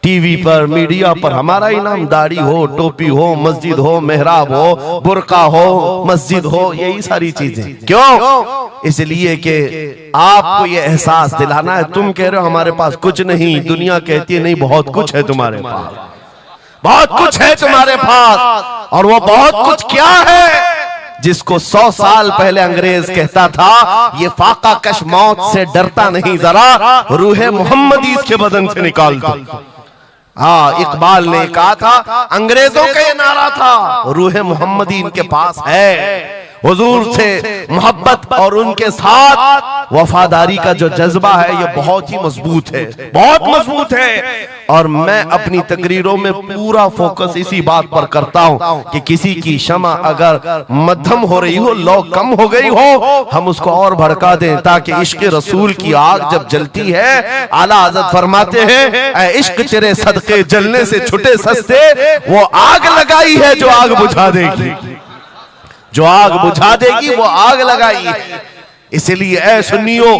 TV पर, media पर हमारा ही नाम, दाढ़ी हो, टोपी हो, मस्जिद हो, मेहराब हो, बुर्का हो, मस्जिद हो, यही सारी चीजें। क्यों? इसलिए कि आपको ये एहसास दिलाना है। तुम कह रहे हो हमारे पास कुछ नहीं, दुनिया कहती है नहीं बहुत कुछ है तुम्हारे पास, बहुत कुछ है तुम्हारे पास। और वो बहुत कुछ क्या है जिसको 100 साल पहले अंग्रेज कहता था ये फाका कश मौत से डरता नहीं, जरा रूहे मोहम्मदी इसके बदन से निकाल दो। हाँ, इकबाल ने कहा था, अंग्रेजों का ये नारा था, रूहे मोहम्मदी इनके पास है। हुजूर से मोहब्बत और उनके साथ वफादारी का जो जज्बा है ये बहुत ही मजबूत है, बहुत मजबूत है। और मैं अपनी तकरीरों में पूरा फोकस इसी बात पर करता हूं कि किसी की शमा अगर मध्यम हो रही हो, लौ कम हो गई हो, हम उसको और भड़का दें, ताकि इश्क रसूल की आग जब जलती है, आला हज़रत फरमाते हैं, ऐ इश्क तेरे सदके जलने से छुटे सस्ते, वो आग लगाई है जो आग बुझा देगी, जो आग बुझा देगी वो आग लगाई है। इसलिए ऐ सुन्नियों,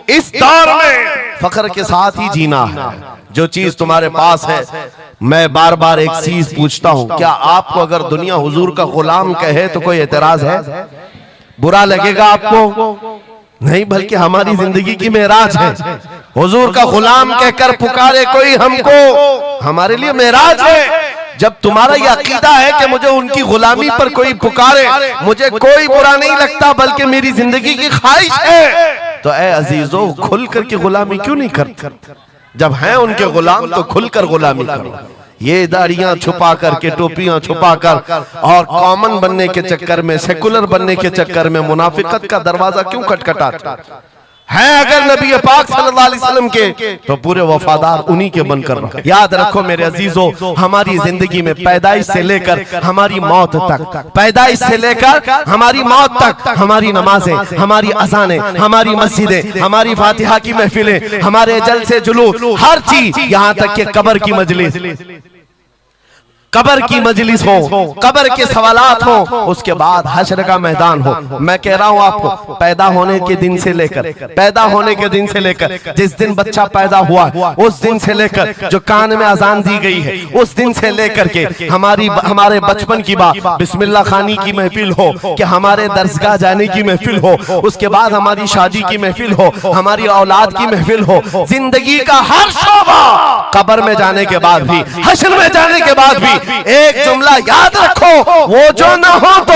इस दौर में फख्र के साथ ही जीना है। जो चीज तुम्हारे पास है, मैं बार बार एक चीज पूछता हूं, क्या आपको अगर दुनिया हुजूर का गुलाम कहे तो कोई एतराज है? बुरा लगेगा आपको? नहीं, बल्कि हमारी जिंदगी की मेराज है। हुजूर का गुलाम कहकर पुकारे कोई हमको, हमारे लिए मेराज है। जब तुम्हारा यह अकीदा है कि मुझे उनकी गुलामी पर कोई पुकारे, मुझे कोई बुरा नहीं लगता, बल्कि मेरी जिंदगी की ख्वाहिश है, तो ऐ अजीजों, खुल कर के गुलामी क्यों नहीं करते? जब हैं उनके गुलाम तो खुलकर गुलामी करो। ये दाढ़ियां छुपा करके, टोपियां छुपा कर और कॉमन बनने के चक्कर में, सेकुलर बनने के चक्कर में मुनाफिकत का दरवाजा क्यों खटखटाता है? अगर नबी पाक सल्लल्लाहु अलैहि वसल्लम के, तो पूरे वफादार उन्हीं के बनकर रहो। याद रखो मेरे अजीजों, हमारी जिंदगी में पैदाइश से लेकर हमारी मौत तक, पैदाइश से लेकर हमारी मौत तक, हमारी नमाजें, हमारी अज़ानें, हमारी मस्जिदें, हमारी फातिहा की महफिलें, हमारे जलसे जुलूस, हर चीज, यहाँ तक कि कब्र की मजलिस, कब्र की मजलिस हो, कब्र के सवालात हो, उसके बाद हश्र का मैदान हो। मैं कह रहा हूं आपको, पैदा होने के दिन से लेकर, पैदा होने के दिन से लेकर, जिस दिन बच्चा पैदा हुआ उस दिन से लेकर, जो कान में अजान दी गई है उस दिन से लेकर के, हमारे बचपन की बात, बिस्मिल्लाह खानी की महफिल हो, कि हमारे दरसगाह जाने की महफिल हो, उसके बाद हमारी शादी की महफिल हो, हमारी औलाद की महफिल हो, जिंदगी का हर शोबा, कब्र में जाने के बाद भी, हश्र में जाने के बाद भी, एक जुमला याद रखो, वो जो न हो तो,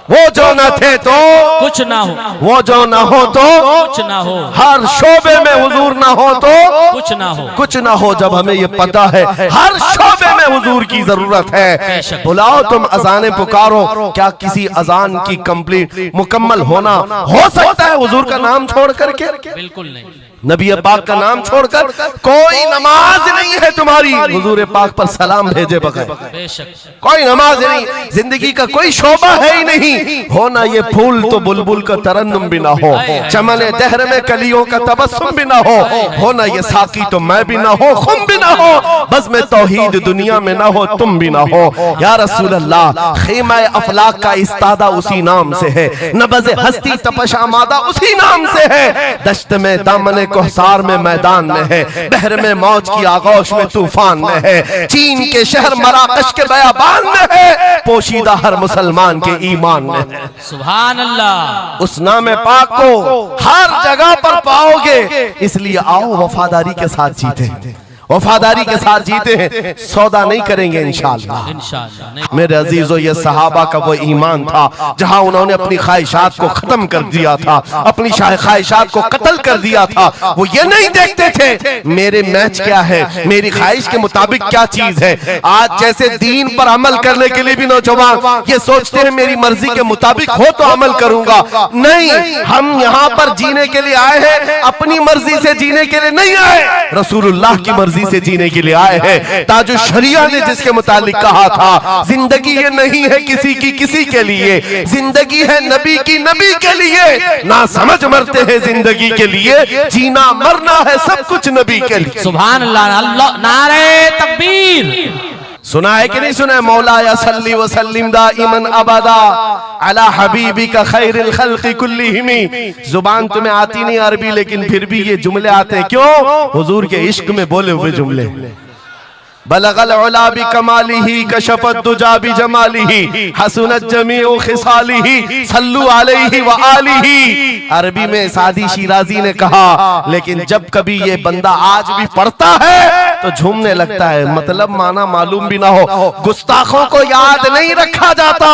वो जो न थे तो कुछ ना हो, वो जो न हो तो कुछ ना हो, हर शोबे में हुजूर ना हो तो कुछ ना हो, कुछ ना हो। जब हमें ये पता है हर शोबे में हुजूर की जरूरत है, बुलाओ तुम अजाने पुकारो, क्या किसी अजान की कंप्लीट मुकम्मल होना हो सकता है हुजूर का नाम छोड़ करके? बिल्कुल नहीं। नबी पाक का नाम छोड़कर कोई नमाज नहीं है तुम्हारी हुजूर पाक पर सलाम भेजे बगैर, कोई नमाज नहीं, जिंदगी का कोई शोबा है ही नहीं। हो ना ये फूल तो बुलबुल का तरन्नुम भी ना हो, चमने दहर में कलियों का तबस्सुम भी ना हो ना ये साकी तो मैं भी ना हो, खुम भी ना हो, बस में तौहीद दुनिया में ना हो, तुम भी ना हो। या रसूल अल्लाह, खीमा अफलाक का इस्तादा उसी नाम से है, नबज़ हस्ती तपश आमादा उसी नाम से है, दश्त में दामन कोहसार में मैदान में है, बहर में मौज की आगोश में तूफान में है, चीन के शहर मराकश के बयाबान में है, पोशीदा हर मुसलमान के ईमान में है। सुभान अल्लाह। उस नाम पाक को हर जगह पर पाओगे, इसलिए आओ वफादारी के साथ जीते, वफादारी के साथ जीते हैं, सौदा नहीं करेंगे इंशाअल्लाह। मेरे अजीजों, ये सहाबा का वो ईमान था जहां उन्होंने अपनी ख्वाहिशात को खत्म कर दिया था, अपनी ख्वाहिशात को कत्ल कर दिया था। वो ये नहीं देखते थे मेरे मैच क्या है, मेरी ख्वाहिश के मुताबिक क्या चीज है। आज जैसे दीन पर अमल करने के लिए भी नौजवान ये सोचते हैं मेरी मर्जी के मुताबिक हो तो अमल करूंगा, नहीं, हम यहाँ पर जीने के लिए आए हैं, अपनी मर्जी से जीने के लिए नहीं आए, रसूलुल्लाह की मर्जी से जीने के लिए आए हैं। ताजुश शरिया ने जिसके मुतालिक कहा था, जिंदगी ये नहीं है किसी की किसी के लिए, जिंदगी है नबी की नबी के लिए, ना समझ मरते हैं जिंदगी के लिए, जीना मरना है सब कुछ नबी के लिए। सुभान अल्लाह, अल्लाह, नारे तकबीर, सुना है कि नहीं सुना है? मौला या सल्ली व सल्लिम दाइमन अबदा अला हबीबिका खैरिल खल्क़ि कुल्लिहिम। जुबान तुम्हें आती नहीं अरबी, लेकिन फिर भी ये जुमले आते हैं। क्यों? हुजूर के इश्क में बोले हुए जुमले। बलगल उला बि कमालिही कशफत दुजा बि जमालिही हसनत जमीउ खिसालिही सल्लु अलैहि व आलिही। अरबी में सादी शिराजी ने कहा, लेकिन जब कभी ये बंदा आज भी पढ़ता है तो झूमने लगता है। मतलब माना मालूम भी ना हो। गुस्ताखों को याद नहीं रखा जाता,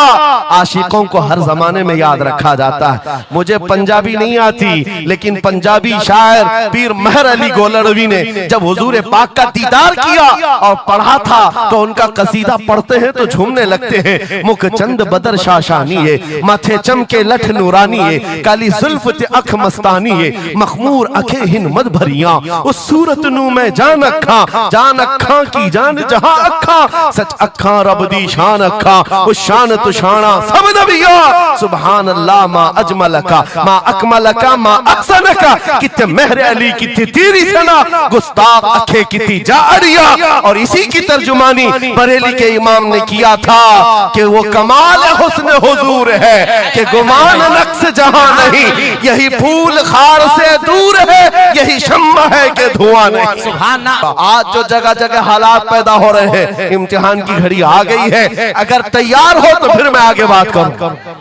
आशिकों को हर जमाने में याद रखा जाता है। मुझे पंजाबी नहीं आती, लेकिन पंजाबी शायर पीर महर अली गोलड़वी ने जब हुजूर पाक का दीदार किया और पढ़ा था तो उनका कसीदा पढ़ते हैं तो झूमने लगते हैं। मुख चंद बदर शाशानी है, माथे चमके लठ नूरानी है, काली जुल्फ ते अख मस्तानी है, मखमूर अखे हिन मद भरिया, उस सूरत नू मैं जान अखा की जान जहां अखा, सच अखा रब दी शान अखा, उस शान तो शाना सब नबिया। सुभान अल्लाह मा अजमलका मा अकमलका मा अहसनका, कित्ते महर अली कित्ते तेरी सना, गुस्ताख अखे कित्ती जारिया। और इसी की तर्जुमानी बरेली के इमाम ने किया था कि वो कमाल हुस्न हुजूर है कि गुमान नक्स जहां नहीं, यही फूल खार से दूर है, यही शम्मा है कि धुआं नहीं। सुभान अल्लाह। आज जो जगह जगह हालात पैदा हो रहे हैं, इम्तिहान की घड़ी आ गई है। अगर तैयार हो तो फिर मैं आगे बात करूं।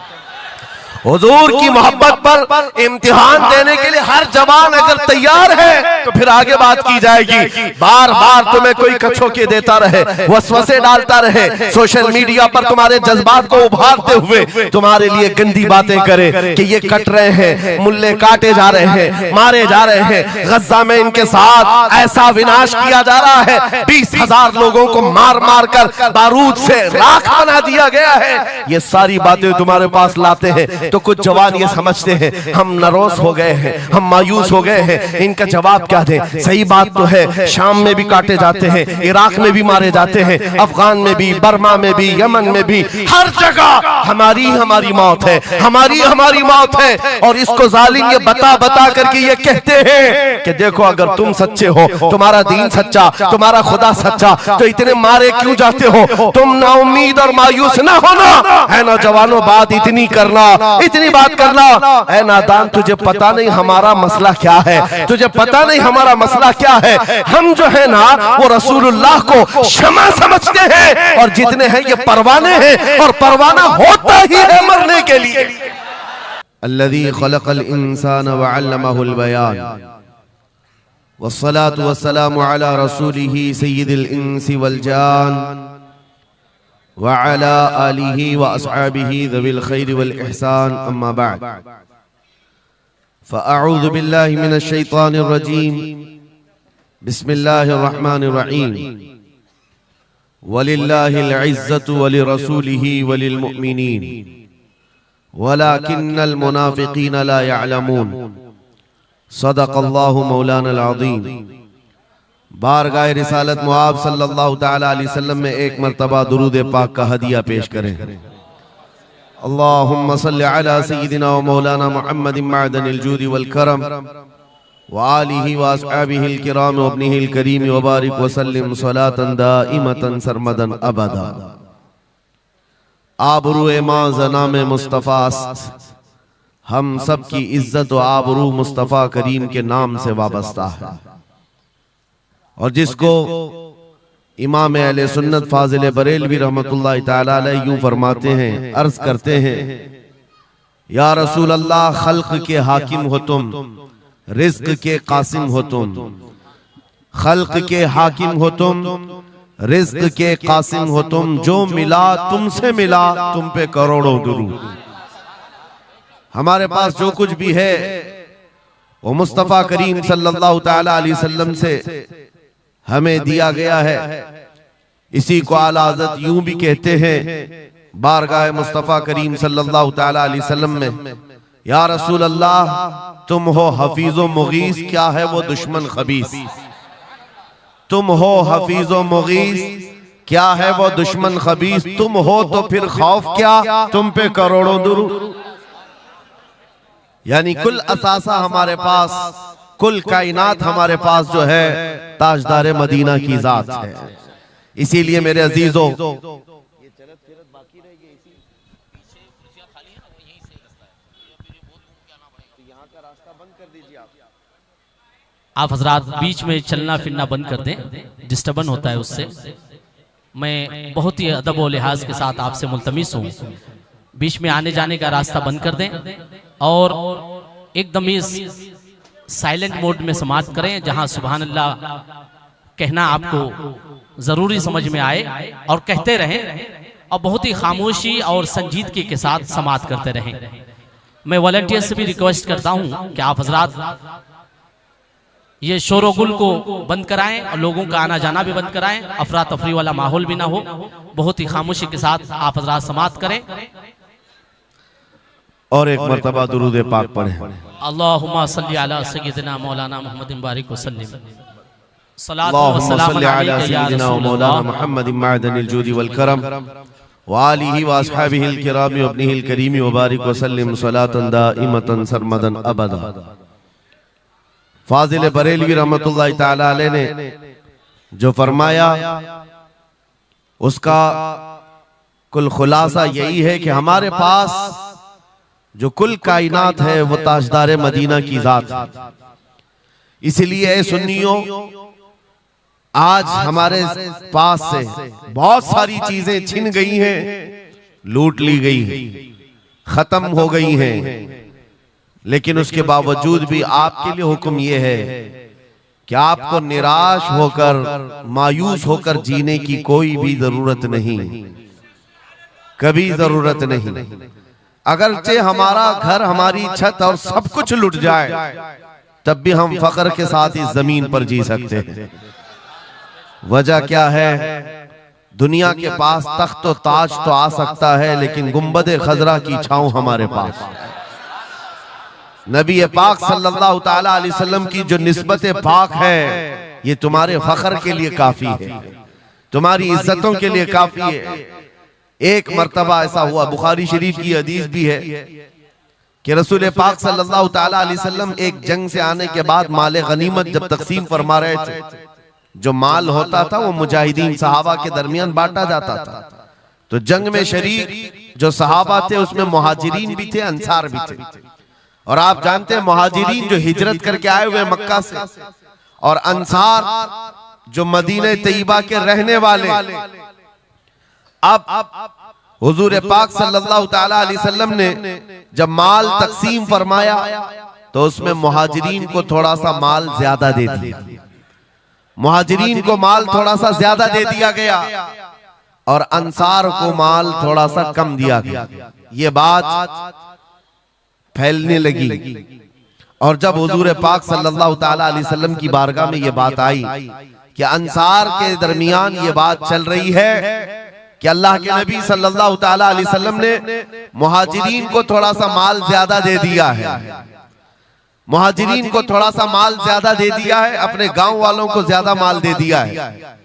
हुजूर की मोहब्बत पर इम्तिहान देने के लिए हर जवान अगर तैयार है तो फिर आगे बात की जाएगी। बार बार तुम्हें कोई कछोके देता रहे, वसवसे डालता रहे, सोशल मीडिया पर तुम्हारे जज्बात को उभारते हुए तुम्हारे लिए गंदी बातें करे कि ये कट रहे हैं, मुल्ले काटे जा रहे हैं, मारे जा रहे हैं, गज्जा में इनके साथ ऐसा विनाश किया जा रहा है, 20,000 लोगों को मार मार कर बारूद से राख बना दिया गया है। ये सारी बातें तुम्हारे पास लाते हैं तो कुछ जवान ये समझते हैं हम नरोस हो गए हैं, हम मायूस हो गए हैं, इनका जवाब क्या दें। सही बात तो है, शाम में भी काटे जाते हैं, इराक में भी मारे जाते हैं, अफगान में भी, बर्मा में भी, यमन में भी, हर जगह हमारी मौत है, हमारी मौत है। और इसको जालिम ये बता बता करके ये कहते हैं कि देखो अगर तुम सच्चे हो, तुम्हारा दीन सच्चा, तुम्हारा खुदा सच्चा, तो इतने मारे क्यों जाते हो? तुम ना उम्मीद और मायूस ना होना है ना जवानों, बात इतनी करना, इतनी बात करना। ऐ नादान, तुझे पता नहीं हमारा मसला क्या है, तुझे पता नहीं हमारा मसला क्या है। हम जो है ना वो रसूलुल्लाह को शमा समझते हैं, और जितने हैं ये परवाने हैं, और परवाना होता ही है मरने के लिए। अल्लज़ी खलक़ल इंसान व अल्लमहुल बयान वस्सलातु वस्सलामु अला रसूलिही सय्यिदिल इंसी वल जान व अला आलिही व अस्हाबिही ज़विल खैरि वल इहसान, अम्मा बअद। फ़अऊज़ु बिल्लाहि मिनश शैतानिर रजीम, बिस्मिल्लाहिर रहमानिर रहीम। वलिल्लाहिल इज़्ज़तु वलिरसूलिही वलिल मुअमिनीन वलाकिन्नल मुनाफ़िक़ीन ला यअलमून। सदक़ल्लाहु मौलानल अज़ीम। बारगाह रिसालत मुआब सल्लल्लाहु तआला अलैहि वसल्लम में एक मर्तबा दुरूद पाक का हदिया पेश करें। अल्लाहुम्मा सल्लि अला सय्यिदिना व मौलाना मुहम्मदिन मअदनिल जूदि वल करम व आलिही व अस्हाबिहिल किराम व इब्निहिल करीम व बारिक व सल्लिम सलातन दाइमतन सरमदन अबदा। आबरूए मां ज़नाम मुस्तफ़ा अस्त, हम सब की इज्जत व आबरू मुस्तफ़ा करीम के नाम से वाबस्ता है। और जिसको इमाम अहले सुन्नत फाजिल बरेलवी रहमतुल्लाहि तआला अलैहि यूं फरमाते हैं, अर्ज करते हैं, या रसूल अल्लाह, खल्क के हाकिम हो तुम, रिज्क के कासिम हो तुम, खल्क के हाकिम हो तुम, रिज्क के कासिम हो तुम, जो मिला तुमसे मिला, तुम पे करोड़ों दुरूद। हमारे पास जो कुछ भी है वो मुस्तफ़ा करीम सल्लल्लाहु तआला अलैहि वसल्लम से हमें दिया गया है। इसी को आला हज़रत यूं भी कहते हैं बारगाह मुस्तफ़ा करीम सल्लल्लाहु तआला अलैहि वसल्लम में, या रसूल अल्लाह, तुम हो हफीज़ो मुगीस, क्या है वो दुश्मन खबीस। तुम हो हफीज़ो मुगीस, क्या है वो दुश्मन खबीस। तुम हो तो फिर खौफ क्या, तुम पे करोड़ों दुरूद। यानी कुल असासा हमारे पास, कुल कायनात हमारे पास जो है ताजदार मदीना की जात है। इसीलिए मेरे अजीजों, आप हजरात बीच में चलना फिरना बंद कर दें, डिस्टर्बन होता है उससे। मैं बहुत ही अदब और लिहाज के साथ आपसे मुल्तमिस हूँ, बीच में आने जाने का रास्ता बंद कर दें और एकदम ही साइलेंट मोड में समाप्त करें, जहां सुभान अल्लाह कहना आपको जरूरी समझ में आए और कहते रहें, और बहुत ही खामोशी और संजीदगी के साथ समाप्त करते रहें। मैं वॉलंटियर से भी रिक्वेस्ट करता हूं कि आप हजरात ये शोरगुल को बंद कराएं और लोगों का आना जाना भी बंद कराएं, अफरा तफरी वाला माहौल भी ना हो, बहुत ही खामोशी के साथ आप हजरात समाप्त करें और एक मर्तबा दुरूद पाक पढ़ें। अल्लाहुम्मा सल्ली अला सय्यिदिना मौलाना मुहम्मदिन बारिक वसल्लिम। अल्लाहुम्मा सल्ली अला सय्यिदिना मौलाना मुहम्मदिन मअदनिल जूदी वल करम व आलिहि व अस्हाबिहिल किराम व इब्निहिल करीम व बारिक वसल्लिम सलातन दाइमतन सरमदन अबदा। फाजिल बरेलवी रहमतुल्लाहि तआला अलैह ने जो फरमाया उसका कुल खुलासा यही है कि हमारे पास जो कुल कायनात है वो ताजदार मदीना की जात है। इसलिए ऐ सुन्नियों, आज हमारे पास से बहुत सारी चीजें छिन गई हैं, लूट ली गई हैं, खत्म हो गई हैं, लेकिन उसके बावजूद भी आपके लिए हुक्म यह है कि आपको निराश होकर मायूस होकर जीने की कोई भी जरूरत नहीं, कभी जरूरत नहीं। अगरचे हमारा घर, हमारी छत और सब कुछ लुट जाए, तब भी हम फख्र के साथ इस जमीन पर जी सकते हैं। वजह क्या है? दुनिया के पास तख्त और ताज तो आ सकता है, लेकिन गुंबद खजरा की छांव हमारे पास। नबी पाक सल्लल्लाहु ताला अलैहि वसल्लम की जो निस्बत पाक है, ये तुम्हारे फख्र के लिए काफी है, तुम्हारी इज्जतों के लिए काफी है। एक मर्तबा ऐसा हुआ, बुखारी शरीफ की हदीस भी है कि रसूल पाक सल्लल्लाहु ताला अलैहि वसल्लम एक जंग से आने के बाद माले गनीमत जब तकसीम फरमा रहे थे, जो माल होता था वो मुजाहिदीन सहाबा के दरमियान बांटा जाता था। तो जंग में शरीक जो सहाबा थे उसमें मुहाजिरीन भी थे, अंसार भी थे। और आप जानते हैं मुहाजिरीन जो हिजरत करके आए हुए मक्का से, और अंसार जो मदीने तैयबा के रहने वाले। अब हुजूर पाक सल्लल्लाहु ताला अलैहि वसल्लम ने जब माल तकसीम फरमाया तो उसमें मुहाजिरीन को थोड़ा सा माल ज्यादा दे दिया, मुहाजिरीन को माल थोड़ा सा ज्यादा दे दिया गया और अंसार को माल थोड़ा सा कम दिया गया। ये बात फैलने लगी और जब हुजूर पाक सल्लल्लाहु ताला अलैहि वसल्लम की बारगाह में ये बात आई कि अंसार के दरमियान ये बात चल रही है कि अल्लाह के नबी सल्लल्लाहु ताला अलैहि वसल्लम ने मुहाजिरीन को थोड़ा सा माल ज्यादा दे दिया है, मुहाजिरीन को थोड़ा सा माल ज्यादा दे दिया है, अपने गांव वालों को ज्यादा माल दे दिया है।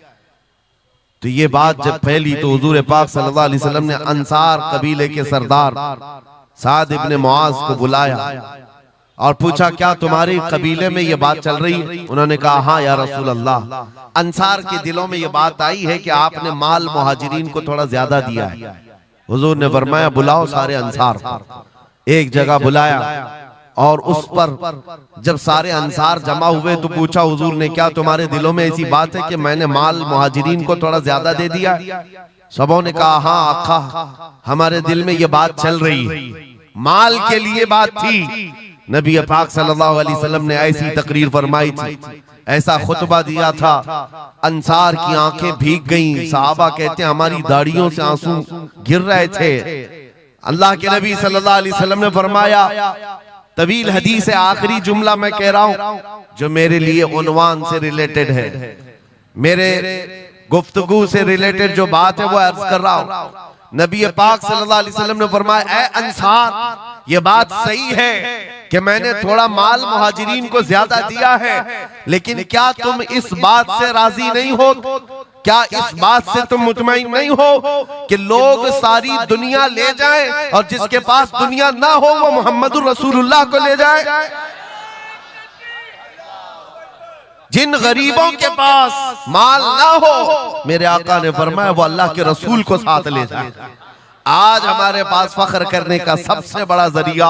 तो ये बात जब फैली तो हुजूर पाक सल्लल्लाहु अलैहि वसल्लम ने अंसार कबीले के सरदार साद इब्ने मुआज को बुलाया और पूछा, क्या तुम्हारे कबीले में ये बात चल रही है? उन्होंने कहा, हाँ या रसूल अल्लाह, अंसार के दिलों में ये बात आई है कि आपने माल मुहाजिरीन को थोड़ा ज्यादा दिया है। हुजूर ने फरमाया, बुलाओ सारे अंसार को। एक जगह बुलाया और उस पर जब सारे अंसार जमा हुए तो पूछा हुजूर ने, क्या तुम्हारे दिलों में ऐसी बात है कि मैंने माल मुहाजिरीन को थोड़ा ज्यादा दे दिया? सबों ने कहा, हाँ आका, हमारे दिल में ये बात चल रही है, माल के लिए बात थी। नबी पाक सल्लल्लाहु अलैहि वसल्लम ने ऐसी तकरीर फरमाई थी, ऐसा खुतबा दिया था, अंसार की आंखें भीग गईं। सहाबा कहते हैं हमारी दाढ़ियों से आंसू गिर रहे थे। अल्लाह के नबी सल्लल्लाहु अलैहि वसल्लम ने फरमाया, तवील हदीस है, आखिरी जुमला मैं कह रहा हूं जो मेरे लिए उन्वान से रिलेटेड है, मेरे गुफ्तगू से रिलेटेड जो बात है वो अर्ज कर रहा हूं। नबी पाक सल्लल्लाहु अलैहि वसल्लम ने फरमाया, ऐ अंसार, ये बात सही है कि मैंने थोड़ा माल मुहाजिरीन को ज्यादा दिया है, लेकिन क्या तुम इस बात से राजी नहीं हो? क्या इस बात से तुम मुतमईन नहीं हो कि लोग सारी दुनिया ले जाएं और जिसके पास दुनिया ना हो वो मोहम्मदुर रसूलुल्लाह को ले जाए? जिन गरीबों के पास माल ना हो, मेरे आका ने फरमाया वो अल्लाह के रसूल को साथ ले जाए। आज हमारे पास फख्र करने का सबसे बड़ा जरिया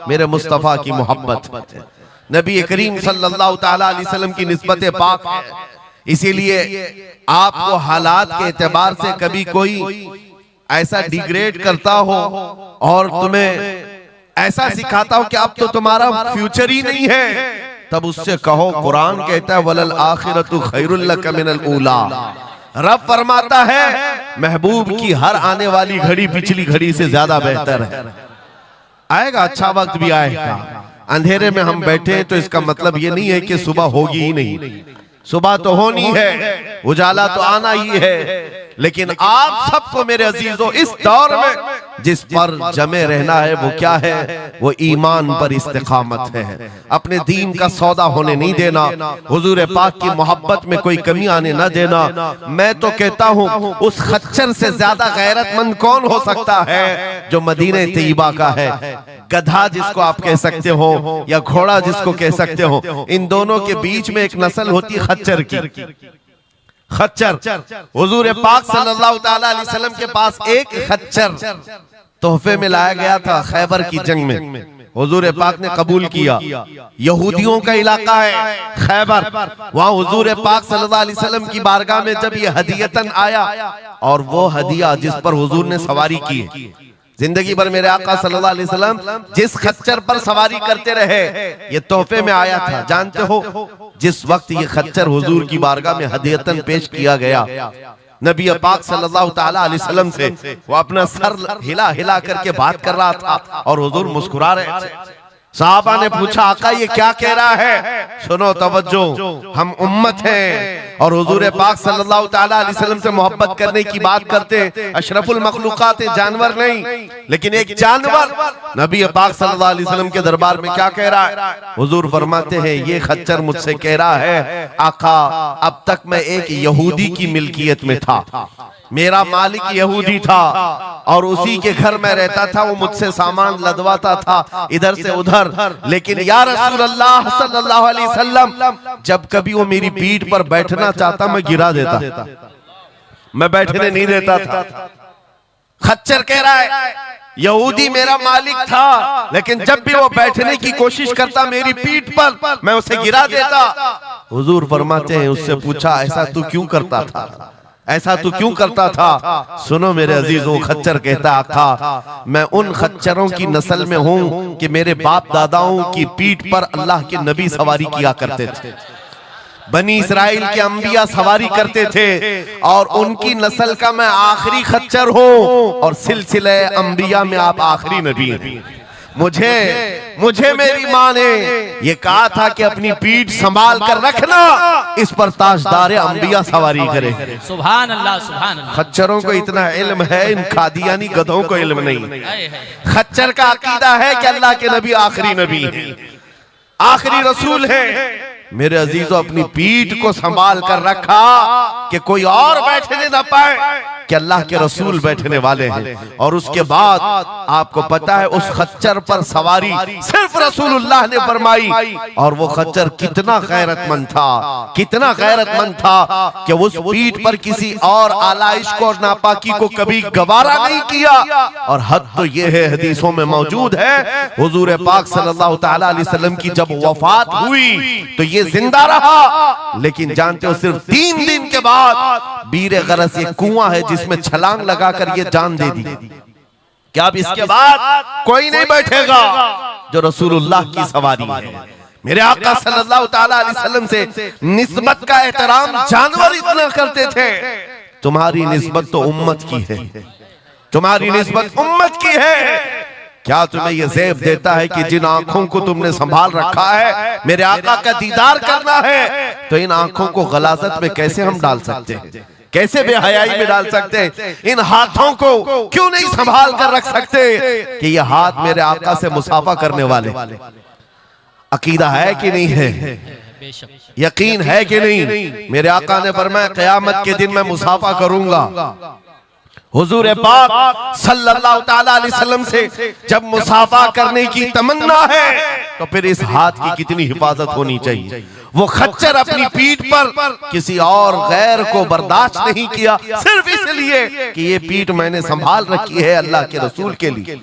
मेरे मुस्तफा की मोहब्बत है, नबी करीम सल्लल्लाहु ताला अलैहि वसल्लम की निस्बत पाक है। इसीलिए आपको हालात के एतबार से कभी कोई ऐसा डिग्रेड करता हो और तुम्हें ऐसा सिखाता हो कि अब तो तुम्हारा फ्यूचर ही नहीं है, तब उससे कहो कुरान कहता है वलल आखिरतु खैरुल लक मिनल ऊला। रब फरमाता है महबूब की हर आने वाली घड़ी पिछली घड़ी से ज्यादा बेहतर है। आएगा, अच्छा वक्त भी आएगा। अंधेरे में हम बैठे तो इसका मतलब ये नहीं है कि सुबह होगी ही नहीं, सुबह तो होनी है, उजाला तो आना ही है। लेकिन आप सबको मेरे अजीजों इस दौर में जिस पर जमे रहना है वो क्या है? वो ईमान पर इस्तिकामत है। अपने दीन का सौदा होने नहीं देना, हुजूर पाक की मोहब्बत में कोई कमी आने न देना। मैं तो कहता हूँ उस खच्चर से ज्यादा गैरतमंद कौन हो सकता है जो मदीने तैयबा का है। गधा जिसको आप कह सकते हो या घोड़ा जिसको कह सकते हो, इन दोनों के बीच में एक नस्ल होती है खच्चर की। खच्चर हुजूर पाक सल्लल्लाहु ताला अलैहि वसल्लम के पास एक खच्चर तोहफे में लाया गया था खैबर की जंग में। हुजूर पाक ने कबूल किया। यहूदियों का इलाका है खैबर, वहां हुजूर पाक सल्लल्लाहु अलैहि वसल्लम की बारगाह में जब ये हदियतन आया, और वो हदिया जिस पर हुजूर ने सवारी की, जिंदगी भर मेरे आका सल्लल्लाहु अलैहि वसल्लम जिस खच्चर पर सवारी करते रहे, ये तोहफे में आया था। जानते हो जिस वक्त ये खच्चर हुजूर की बारगाह में हदियतन पेश किया गया, नबी पाक सल्लल्लाहु ताला अलैहि वसल्लम से वो अपना सर हिला हिला करके बात कर रहा था और हुजूर मुस्कुरा रहे थे। साहबा ने पूछा आका ये क्या कह रहा है? सुनो तवज्जो, हम उम्मत हैं और हुजूर पाक सल्लल्लाहु ताला अलैहि वसल्लम से मोहब्बत करने की बात करते हैं। अशरफुल मखलूकात है, जानवर नहीं, लेकिन एक जानवर नबी पाक सल्लल्लाहु अलैहि वसल्लम के दरबार में क्या कह रहा है? हुजूर फरमाते हैं ये खच्चर मुझसे कह रहा है आका अब तक मैं एक यहूदी की मिल्कियत में था, मेरा मालिक यहूदी था और उसी के घर में रहता था, वो मुझसे सामान लदवाता था इधर से उधर। लेकिन या रसूल अल्लाह सल्लल्लाहु अलैहि वसल्लम जब कभी वो मेरी पीठ पर बैठना चाहता मैं गिरा देता, मैं बैठने नहीं देता था। खच्चर कह रहा है यहूदी मेरा मालिक था, लेकिन जब भी वो बैठने की कोशिश करता मेरी पीठ पर मैं उसे गिरा देता। हुजूर फरमाते हैं उससे पूछा ऐसा तू क्यों करता था, ऐसा तू क्यों करता था? सुनो मेरे अजीजों, खच्चर कहता आका मैं उन खच्चरों की नस्ल में हूं कि मेरे बाप दादाओं की पीठ पर अल्लाह के नबी सवारी किया करते थे, बनी इस्राइल के अंबिया सवारी करते थे और उनकी नस्ल का मैं आखिरी खच्चर हूं और सिलसिले अंबिया में आप आखिरी नबी हैं। मुझे मेरी माँ ने ये कहा था कि अपनी पीठ संभाल कर रखना, इस पर ताजदार अंबिया सवारी करे। सुभान अल्लाह, सुभान अल्लाह। खच्चरों को इतना इल्म है, इन कादियानी गधों को इल्म नहीं। खच्चर का अकीदा है कि अल्लाह के नबी आखिरी नबी है, आखिरी रसूल है। मेरे अजीजों अपनी पीठ को संभाल कर रखा कि कोई और बैठने ना पाए, कि अल्लाह के रसूल बैठने वाले हैं। और उसके बाद आपको पता है उस खच्चर पर सवारी सिर्फ रसूलुल्लाह ने फरमाई, और वो खच्चर कितना गैरतमंद था, कितना गैरतमंद था कि उस पीठ पर किसी और आलाइश को और नापाकी को कभी गवारा नहीं किया। और हद तो ये है हदीसों में मौजूद है हुजूर पाक सल्लल्लाहु ताला अलैहि वसल्लम की जब वफात हुई तो ये जिंदा रहा, लेकिन जानते हो सिर्फ 3 दिन के बाद बीरे गरस ये कुआं है जिसमें छलांग लगाकर ये जान दे दी कि अब इसके बाद कोई नहीं बैठेगा जो रसूलुल्लाह की सवारी है। मेरे आका सल्लल्लाहु ताला अलैहि वसल्लम से निस्बत का एहतराम जानवर इतना करते थे, तुम्हारी निस्बत तो उम्मत की है, तुम्हारी निस्बत उम्मत की है। क्या तुम्हें यह ज़ेब देता है कि जिन आंखों को तुमने संभाल रखा है मेरे आका का दीदार करना है, तो इन आंखों को गलाजत में कैसे हम डाल सकते हैं, कैसे बेहयाई में डाल सकते हैं? इन हाथों को क्यों नहीं संभाल कर रख सकते कि ये हाथ मेरे आका से मुसाफा करने वाले? अकीदा है कि नहीं है? यकीन है कि नहीं? मेरे आका ने फरमाया क़यामत के दिन मैं मुसाफा करूंगा। हुजूर पाक सल्लल्लाहु ताला अलैहि वसल्लम से जब मुसाफा करने की तमन्ना है तो फिर इस हाथ की कितनी हिफाजत होनी चाहिए। वो खच्चर अपनी पीठ पर किसी और गैर को बर्दाश्त नहीं किया, सिर्फ इसलिए कि ये पीठ मैंने संभाल रखी है अल्लाह के रसूल के लिए।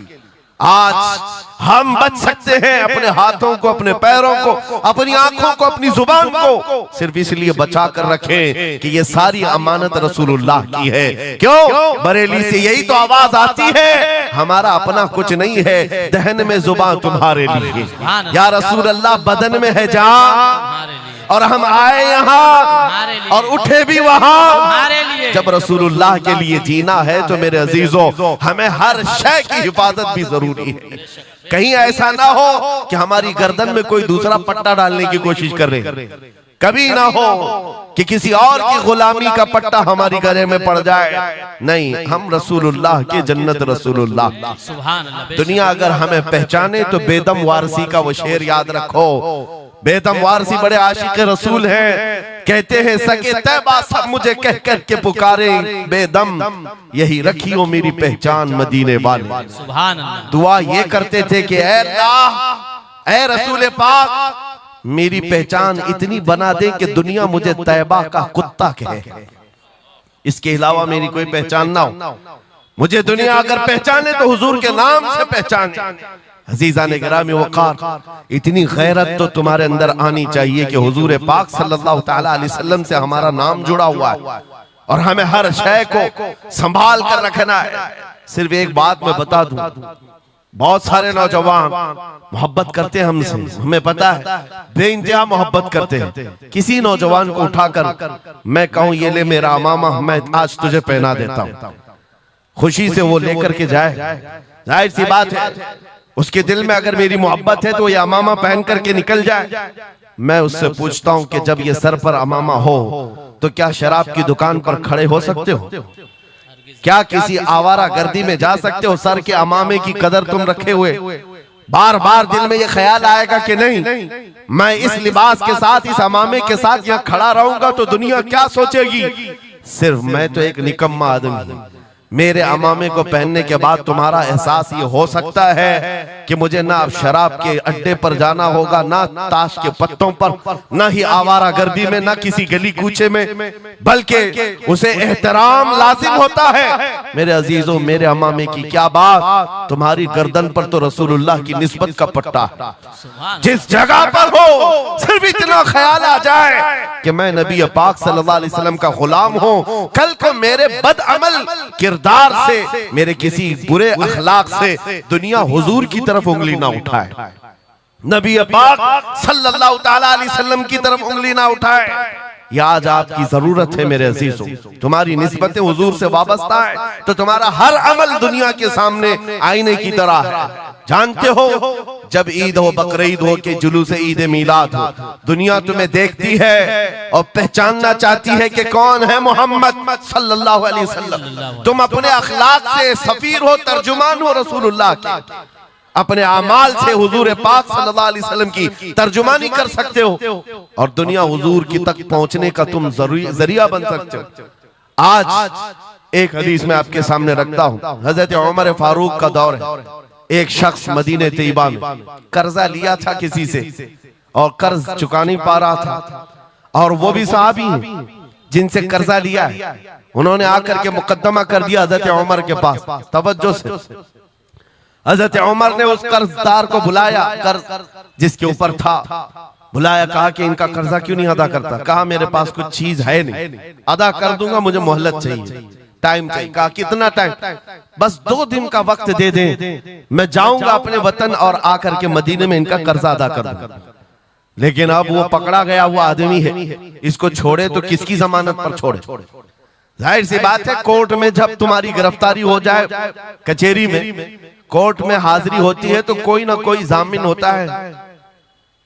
आज हम बच सकते हैं अपने हाथों को, अपने पैरों को, अपनी आंखों को, अपनी जुबान को सिर्फ इसलिए बचा कर रखें कि ये सारी अमानत रसूलुल्लाह की है। क्यों? बरेली से यही तो आवाज आती है, हमारा अपना कुछ नहीं है, दहन में जुबान तुम्हारे लिए। या रसूल अल्लाह, बदन में है जान और हम आए यहाँ और उठे भी वहां। जब रसूलुल्लाह के लिए जीना है तो मेरे अजीजों, हमें हर शय की हिफाजत भी जरूरी है। कहीं ऐसा ना हो कि हमारी गर्दन में कोई दूसरा पट्टा डालने की कोशिश कर रहे, कभी ना हो कि किसी और की गुलामी का पट्टा हमारी गले में पड़ जाए। नहीं, हम रसूलुल्लाह के जन्नत रसूलुल्लाह। सुभान अल्लाह। दुनिया अगर हमें पहचाने तो बेदम वारसी का वो शेर याद रखो। बेदम वारसी बड़े आशिक रसूल हैं, कहते हैं सके तैबा सब मुझे कह कर के पुकारे, बेदम यही रखी हो मेरी पहचान मदीने वाले। सुभान अल्लाह। दुआ ये करते थे कि ऐ अल्लाह, ऐ रसूल पाक, मेरी पहचान इतनी बना दे कि दुनिया मुझे तैबा का कुत्ता कहे, इसके अलावा मेरी कोई पहचान ना हो। मुझे दुनिया अगर पहचाने तो हुजूर के नाम से पहचाने। अजीजा ने गिरामी वक़ार, इतनी गैरत तो तुम्हारे अंदर आनी चाहिए कि हुजूर पाक सल्लल्लाहु तआला अलैहि वसल्लम से हमारा नाम जुड़ा हुआ है और हमें हर शय को संभाल कर रखना है। सिर्फ एक बात मैं बता दूं, बहुत सारे नौजवान मोहब्बत करते हैं हमसे, हमें पता है, बेइंतहा मोहब्बत करते हैं। किसी नौजवान को उठाकर मैं कहूं ये ले मेरा अमामा, मैं आज तुझे पहना देता हूं, खुशी से वो लेकर के जाए, जाहिर सी बात है उसके दिल में अगर मेरी मोहब्बत है तो ये अमामा पहन करके निकल जाए। मैं उससे पूछता हूं कि जब ये सर पर अमामा हो तो क्या शराब की दुकान पर खड़े हो सकते हो? क्या किसी आवारा गर्दी में जा सकते हो? सर के अमामे की कदर तुम रखे हुए बार बार दिल में ये ख्याल आएगा कि नहीं, मैं इस लिबास के साथ, इस अमामे के साथ यहाँ खड़ा रहूंगा तो दुनिया क्या सोचेगी? सिर्फ मैं तो एक निकम्मा आदमी, मेरे अमामे को पहनने के बाद तुम्हारा एहसास ये हो सकता है कि मुझे ना शराब के अड्डे पर जाना होगा, ना ताश के पत्तों पर, ना ही आवारा गर्दी में, ना किसी गली कूचे में, बल्कि उसे एहतराम लाजिम होता है। मेरे अजीजों, मेरे अमामे की क्या बात, तुम्हारी गर्दन पर तो रसूलुल्लाह की निस्बत का पट्टा है। जिस जगह पर हो सिर्फ इतना ख्याल आ जाए कि मैं नबी पाक सल्लल्लाहु अलैहि वसल्लम का गुलाम हूँ, कल को मेरे बदअमल किरदार से, मेरे किसी बुरे अखलाक से दुनिया हुजूर की तरफ उंगली ना उठाए, नबी पाक सल्लल्लाहु तआला अलैहि वसल्लम की तरफ उंगली ना उठाए। यह आज आपकी जरूरत है मेरे अजीजों, तुम्हारी निस्बतें हुजूर से वाबस्ता है तो तुम्हारा हर अमल दुनिया के सामने आईने की तरह है। जानते हो, जब ईद हो, बकरीद हो के जुलूस ईद मिलाद हो, दुनिया तुम्हें देखती है और पहचानना चाहती है कि कौन है मोहम्मद सल्लल्लाहु अलैहि वसल्लम। तुम अपने अखलाक से सफीर हो, तर्जुमान हो रसूलुल्लाह के, अपने अमाल से हुजूर पाक सल्लल्लाहु अलैहि वसल्लम की तर्जुमानी कर सकते हो और दुनिया हुजूर की तक पहुंचने का तुम जरिया बन सकते हो। आज एक हदीस में आपके सामने रखता हूं, हजरत उमर फारूक का दौर है। एक शख्स मदीने तैयबा में कर्जा लिया था किसी से और कर्ज चुका नहीं पा रहा था, और वो भी सहाबी हैं जिनसे कर्जा लिया है। उन्होंने आकर के मुकद्दमा कर दिया हजरत उमर के पास। तवज्जो से, हजरत उमर ने उस कर्जदार को बुलाया, कर्ज जिसके ऊपर था, बुलाया, कहा कि इनका कर्जा क्यों नहीं अदा करता? कहा मेरे पास कुछ चीज है नहीं, अदा कर दूंगा, मुझे मोहलत चाहिए, टाइम चाहिए। कहा कितना टाइम? बस 2 दिन का वक्त दे दें, मैं जाऊंगा अपने वतन और आकर के मदीने में इनका कर्जा अदा कर दूंगा। लेकिन अब वो पकड़ा गया हुआ आदमी है, इसको छोड़े तो किसकी जमानत पर छोड़े? जाहिर सी बात है, कोर्ट में जब तुम्हारी गिरफ्तारी हो जाए, कचहरी में, कोर्ट में हाजिरी होती है तो कोई ना कोई जामिन होता है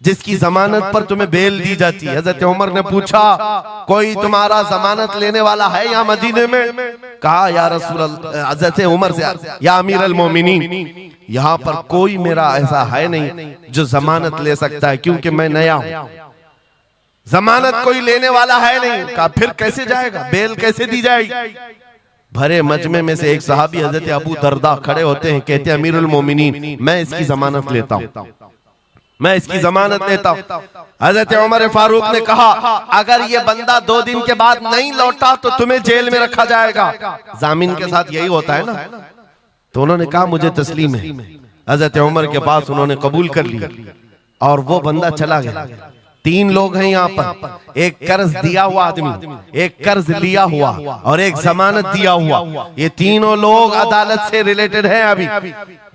जिसकी जमानत पर तुम्हें बेल दी जाती है। हजरत उमर ने पूछा, कोई तुम्हारा जमानत लेने वाला है यहाँ मदीने में? कहा या रसूल अल्लाह, हजरत उमर से, या अमीर अल मोमिनीन, यहाँ पर कोई मेरा ऐसा है नहीं जो जमानत ले सकता है, क्योंकि मैं नया हूँ, जमानत कोई लेने वाला है नहीं। कहा फिर कैसे जाएगा, बेल कैसे दी जाएगी? भरे मजमे में से एक सहाबी हजरत अबू दरदा खड़े होते हैं, कहते हैं अमीरुल मोमिनीन, मैं इसकी जमानत लेता हूँ। मैं इसकी जमानत लेता हूं। हजरत उमर फारूक ने कहा अगर ये बंदा 2 दिन के बाद नहीं लौटा तो तुम्हें जेल में रखा जाएगा। जामिन के साथ यही होता है ना। तो उन्होंने कहा मुझे तस्लीम है। हजरत उमर के पास उन्होंने कबूल कर लिया और वो बंदा चला गया। 3 लोग हैं यहाँ पर, एक कर्ज दिया हुआ आदमी, एक कर्ज लिया हुआ और एक जमानत दिया हुआ। ये तीनों लोग अदालत से रिलेटेड हैं। अभी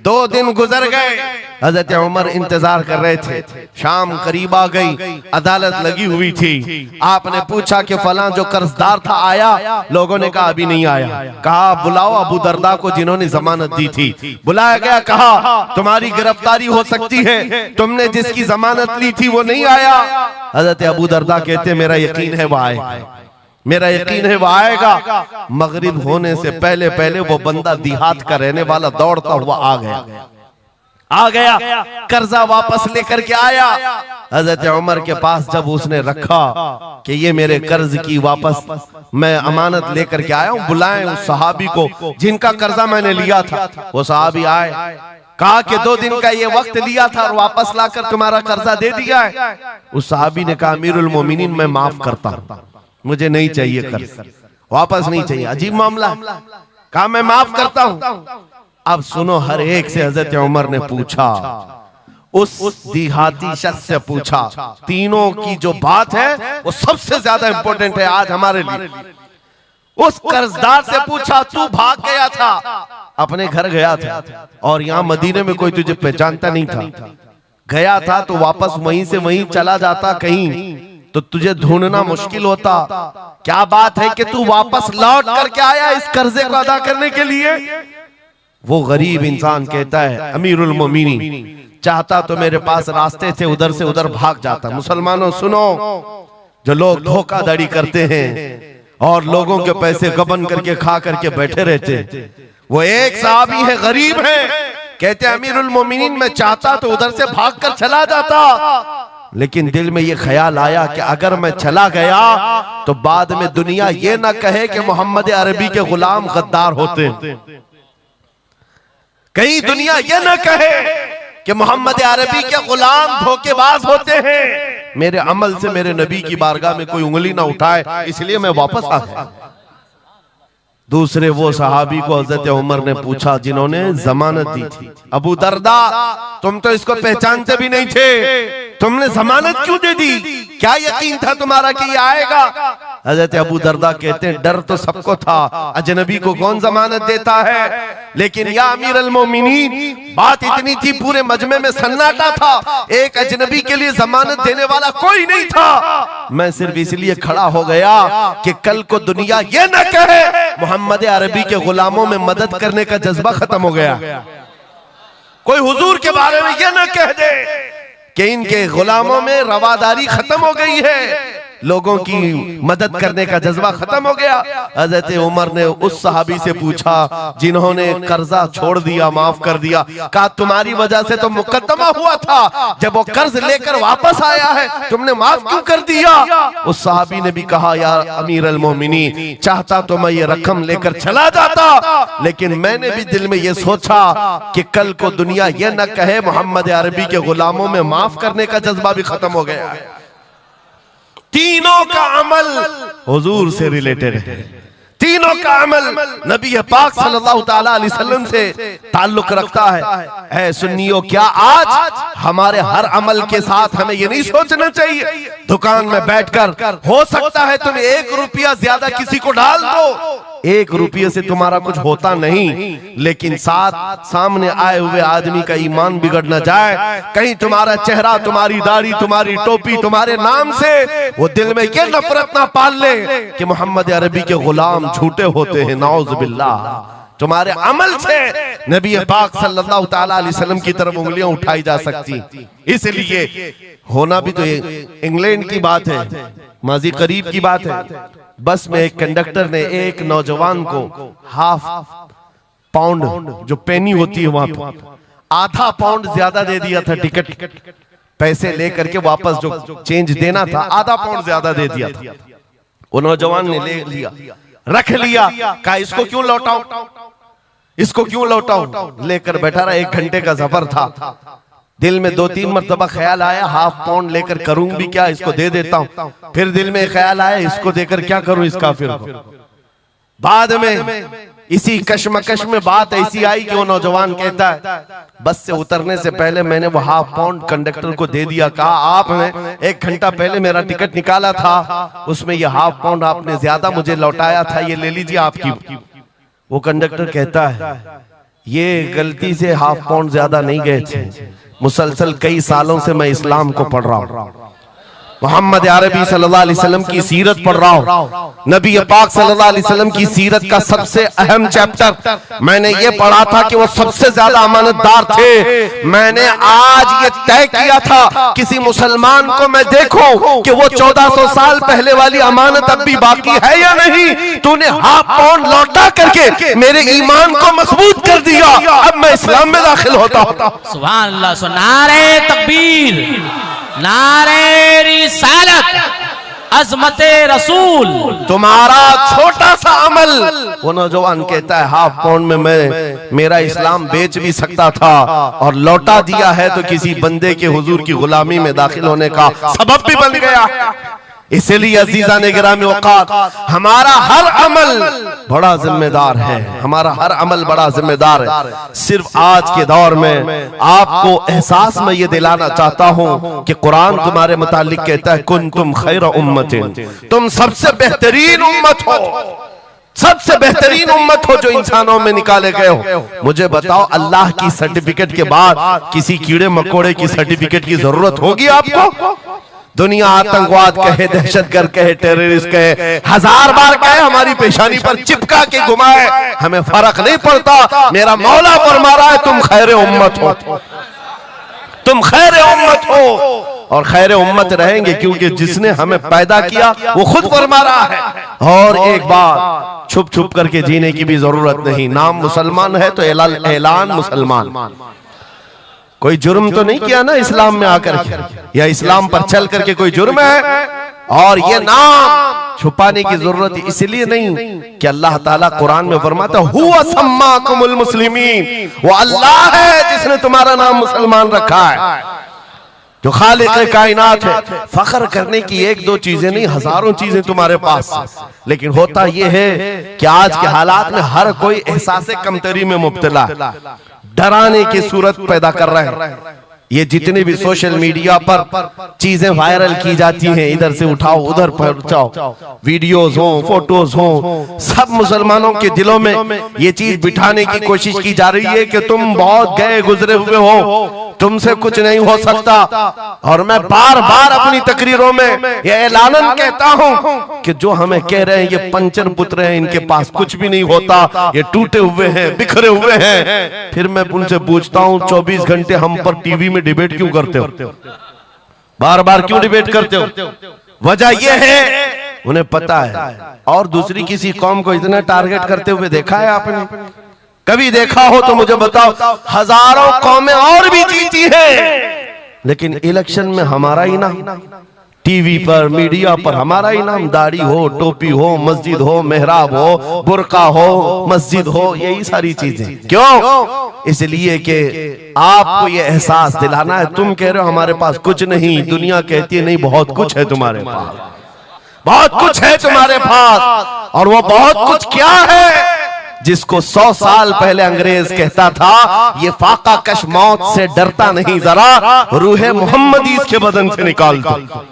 2 दिन गुजर गए, हजरत उमर इंतजार कर रहे थे। शाम करीब आ गई, अदालत लगी हुई थी। आपने पूछा कि फलां जो कर्जदार था आया? लोगों ने कहा अभी नहीं आया। कहा बुलाओ अबू दरदा को जिन्होंने जमानत दी थी। बुलाया गया, कहा तुम्हारी गिरफ्तारी हो सकती है, तुमने जिसकी जमानत ली थी वो नहीं आया। हजरत अबू दरदा कहते मेरा यकीन है वो आएगा, मेरा यकीन है वो आएगा। मगरिब होने से पहले पहले वो बंदा देहात का रहने वाला दौड़ता हुआ आ गया, कर्जा वापस लेकर के आया। हजरत उमर के पास जब उसने रखा कि ये मेरे कर्ज की वापस मैं अमानत लेकर के आया हूं, बुलाएं उस सहाबी को जिनका कर्जा मैंने लिया था। वो सहाबी आए, कहा कि 2 दिन का ये वक्त लिया था और वापस लाकर तुम्हारा कर्जा दे दिया है। उस सहाबी ने कहा अमीरुल मोमिनीन मैं माफ करता हूं, मुझे नहीं चाहिए कर्ज, वापस नहीं चाहिए। अजीब मामला। कहा मैं माफ करता हूं। अब सुनो, हर एक से हजरत उमर ने पूछा, उस देहाती शख्स से पूछा। तीनों की जो बात है वो सबसे ज्यादा इंपॉर्टेंट है आज हमारे लिए। उस कर्जदार से पूछा तू भाग गया था, अपने घर गया था और यहाँ मदीने में कोई तुझे पहचानता नहीं था, गया था तो वापस वहीं से वहीं चला जाता कहीं तो तुझे ढूंढना मुश्किल होता। क्या बात है कि तू वापस लौट करके आया इस कर्जे को अदा करने के लिए? वो गरीब इंसान कहता है अमीरुल मोमिनीन चाहता तो मेरे पास रास्ते थे, उधर से उधर भाग जाता। मुसलमानों सुनो, जो लोग धोखाधड़ी करते हैं और लोगों के पैसे गबन करके खा करके बैठे रहते, वो एक साहबी है, गरीब है, कहते अमीरुल मोमिनीन मैं चाहता तो उधर से भागकर चला जाता, लेकिन दिल में ये ख्याल आया कि अगर मैं चला गया तो बाद में दुनिया ये ना कहे कि मोहम्मद अरबी के गुलाम गद्दार होते, कहीं दुनिया ये ना कहे कि मोहम्मद अरबी के गुलाम धोखेबाज होते हैं। मेरे अमल से मेरे नबी की बारगाह में कोई उंगली ना उठाए, इसलिए मैं वापस आ गया। दूसरे वो सहाबी को हजरत उमर ने पूछा जिन्होंने जमानत दी थी, अबू दरदा तुम तो इसको पहचानते भी नहीं थे, तुमने जमानत क्यों दे दी? क्या यकीन था तुम्हारा कि ये आएगा? हजरत अबू दरदा कहते हैं डर तो सबको था, अजनबी को कौन जमानत देता है, लेकिन या अमीर अल मोमिनीन बात इतनी थी पूरे मजमे में सन्नाटा था, एक अजनबी के लिए जमानत देने वाला कोई नहीं था। मैं सिर्फ इसलिए खड़ा हो गया कि कल को दुनिया ये न कहे मोहम्मद अरबी के गुलामों में मदद करने का जज्बा खत्म हो गया, कोई हुजूर के बारे में ये न कह दे कि इनके गुलामों में रवादारी खत्म हो गई है, लोगों की मदद करने का जज्बा खत्म हो गया। हजरत उमर ने उस सहाबी से पूछा जिन्होंने कर्जा छोड़ दिया, माफ कर दिया, कहा तुम्हारी वजह से तो मुकदमा हुआ था, जब वो कर्ज लेकर वापस आया है तुमने माफ क्यों कर दिया? उस सहाबी ने भी कहा यार अमीर अल मोमिनीन चाहता तो मैं ये रकम लेकर चला जाता, लेकिन मैंने भी दिल में ये सोचा कि कल को दुनिया ये न कहे मोहम्मद अरबी के गुलामों में माफ करने का जज्बा भी खत्म हो गया है। तीनों का अमल हुजूर से रिलेटेड है, तीनों का अमल नबी पाक सल्लल्लाहु ताला अलैहि वसल्लम से ताल्लुक रखता है। ऐ सुन्नियों, क्या आज हमारे हर अमल के साथ हमें ये नहीं सोचना चाहिए दुकान में बैठकर हो सकता है तुम 1 रुपया ज्यादा किसी को डाल दो, 1 रुपये से तुम्हारा कुछ होता नहीं, लेकिन साथ सामने आए हुए आदमी का ईमान बिगड़ न जाए, कहीं तुम्हारा चेहरा, तुम्हारी दाढ़ी, तुम्हारी टोपी, तुम्हारे नाम से वो दिल में ये नफरत ना पाल ले कि मोहम्मद अरबी के गुलाम झूठे होते हैं, नाउज़ बिल्लाह। तुम्हारे अमल से नबी पाक सल्लल्लाहु ताला अलैहि वसल्लम की तरफ उंगलियां उठाई जा सकती, इसलिए होना भी तो इंग्लैंड की बात है, माजी करीब की बात है। बस में एक कंडक्टर ने एक नौजवान को ½ पाउंड जो पेनी होती है वहां पर आधा पाउंड ज्यादा दे दिया था, टिकट पैसे लेकर के वापस जो चेंज देना था आधा पाउंड ज्यादा दे दिया था। वो नौजवान ने ले लिया, रख लिया, कहा इसको क्यों लौटाऊं, इसको क्यों लौटाऊं, लेकर बैठा रहा। 1 घंटे का सफर था, दिल में 2-3 मरतबा ख्याल आया हाफ पाउंड लेकर करूं भी क्या, इसको दे देता हूं। फिर दिल में ख्याल आया इसको देकर क्या करूं इस काफिर को। बाद में इसी कश्मकश में बात ऐसी आई कि वो नौजवान कहता है बस से उतरने से पहले मैंने वो हाफ पाउंड कंडक्टर को दे दिया, कहा आपने 1 घंटा पहले मेरा टिकट निकाला था, उसमें ये हाफ पाउंड आपने ज्यादा मुझे लौटाया था, ये ले लीजिए आपकी। वो कंडक्टर कहता है ये गलती से हाफ पाउंड ज्यादा नहीं गए थे, मुसलसल कई सालों से मैं इस्लाम को पढ़ रहा हूं, मोहम्मद अरबी सल्लल्लाहु अलैहि वसल्लम की सीरत पढ़ रहा हूं, नबी पाक सल्लल्लाहु अलैहि वसल्लम की सीरत का सबसे अहम चैप्टर मैंने ये पढ़ा था कि वो सबसे ज्यादा अमानतदार थे। मैंने आज ये तय किया था किसी मुसलमान को मैं देखूं कि वो 1400 साल पहले वाली अमानत अब भी बाकी है या नहीं, तूने हाफ पाउंड लौटा करके मेरे ईमान को मजबूत कर दिया, अब मैं इस्लाम में दाखिल होता हूं। सुभान अल्लाह, नारे तकबीर, नारे रिसालत, अज़मते रसूल। तुम्हारा छोटा सा अमल, वो नौजवान कहता है हाफ पाउंड में मैं मेरा इस्लाम बेच भी सकता था और लौटा दिया है तो किसी बंदे के हुजूर की गुलामी में दाखिल होने का सबब भी बन गया। इसलिए अजीजा ने गिरामी औकात, हमारा हर अमल बड़ा जिम्मेदार है, हमारा हर अमल बड़ा जिम्मेदार है। सिर्फ आज के दौर में आपको एहसास में ये दिलाना चाहता हूं कि कुरान तुम्हारे मुतालिक कहता है कुंतुम खैर उम्मतिन, तुम सबसे बेहतरीन उम्मत हो, सबसे बेहतरीन उम्मत हो जो इंसानों में निकाले गए हो। मुझे बताओ अल्लाह की सर्टिफिकेट के बाद किसी कीड़े मकोड़े की सर्टिफिकेट की जरूरत होगी आपको? दुनिया आतंकवाद कहे, दहशतगर्द कहे, टेररिस्ट कहे, 1000 बार कहे, हमारी पेशानी पर चिपका के घुमाए, हमें फर्क नहीं पड़ता। मेरा मौला फरमा रहा है तुम खैर उम्मत हो, तुम खैर उम्मत हो और खैर उम्मत रहेंगे क्योंकि जिसने हमें पैदा किया वो खुद फरमा रहा है। और एक बात, छुप छुप करके जीने की भी जरूरत नहीं। नाम मुसलमान है तो ऐलान मुसलमान, कोई जुर्म तो नहीं किया ना इस्लाम में आकर के, या इस्लाम पर चल करके कोई जुर्म है। और ये नाम छुपाने की जरूरत इसलिए नहीं कि अल्लाह ताला कुरान में फरमाता हुवा सम्माकुमुल मुस्लिमीन, वो अल्लाह है जिसने तुम्हारा नाम मुसलमान रखा है, जो खालिक कायनात है। फख्र करने की 1-2 चीजें नहीं, हजारों चीजें तुम्हारे पास। लेकिन होता यह है कि आज के हालात में हर कोई एहसास कमतरी में मुब्तला, डराने की सूरत पैदा कर रहे हैं। ये जितने भी सोशल मीडिया पर चीजें वायरल की जाती हैं, इधर से उठाओ उधर पहुंचाओ, वीडियोस हो, फोटोज हो, सब मुसलमानों के दिलों में ये चीज बिठाने की कोशिश की जा रही है कि तुम बहुत गए गुजरे हुए हो, तुमसे कुछ नहीं हो सकता। और मैं बार बार अपनी तकरीरों में ये ऐलानन कहता हूं कि जो हमें कह रहे हैं ये पंचर पुत्र हैं, इनके पास कुछ भी नहीं होता, ये टूटे हुए हैं, बिखरे हुए हैं। फिर मैं उनसे पूछता हूं 24 घंटे हम पर टीवी में डिबेट क्यों करते हो, बार बार क्यों डिबेट करते हो? वजह यह है उन्हें पता है। और दूसरी किसी कौम को इतना टारगेट करते हुए देखा है आपने? कभी देखा हो तो मुझे बताओ। हजारों कौमें और भी जीती हैं, लेकिन इलेक्शन में हमारा ही नाम, टीवी पर मीडिया पर हमारा ही नाम, दाढ़ी हो, टोपी हो, मस्जिद हो, मेहराब हो, बुर्का हो, मस्जिद हो, यही सारी चीजें। क्यों? इसलिए कि आपको ये एहसास दिलाना है। तुम कह रहे हो हमारे पास कुछ नहीं, दुनिया कहती है नहीं बहुत कुछ है तुम्हारे पास, बहुत कुछ है तुम्हारे पास। और वो बहुत कुछ क्या है जिसको 100 साल पहले अंग्रेज कहता था ये फाका कश मौत से डरता नहीं, जरा रूहे मोहम्मदी इसके बदन से निकाल दो।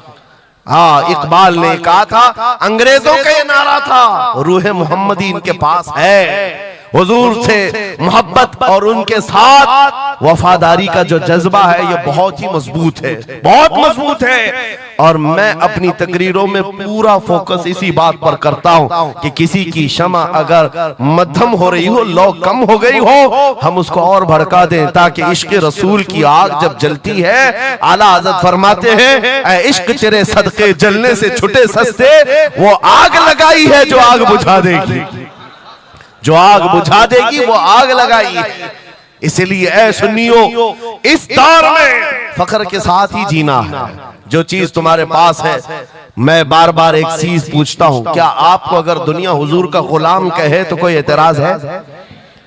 हाँ, इकबाल ने कहा था, अंग्रेजों का ये नारा था, रूहे मोहम्मदी इनके पास है। हुजूर से मोहब्बत और उनके साथ वफादारी का जो जज्बा है ये बहुत ही मजबूत है, बहुत मजबूत है। और मैं अपनी तकरीरों में पूरा फोकस इसी बात पर करता हूं कि किसी की शमा अगर मध्यम हो रही हो, लौ कम हो गई हो, हम उसको और भड़का दें, ताकि इश्क रसूल की आग जब जलती है, आला हज़रत फरमाते हैं ऐ इश्क तेरे सदके जलने से छुटे सस्ते, वो आग लगाई है जो आग बुझा देगी, जो आग बुझा देगी वो आग लगाई है। इसलिए ऐ सुन्नियों, इस दौर में फख्र के साथ ही जीना है। जो चीज तुम्हारे पास है, मैं बार बार एक चीज पूछता हूं, क्या आपको अगर दुनिया हुजूर का गुलाम कहे तो कोई एतराज है?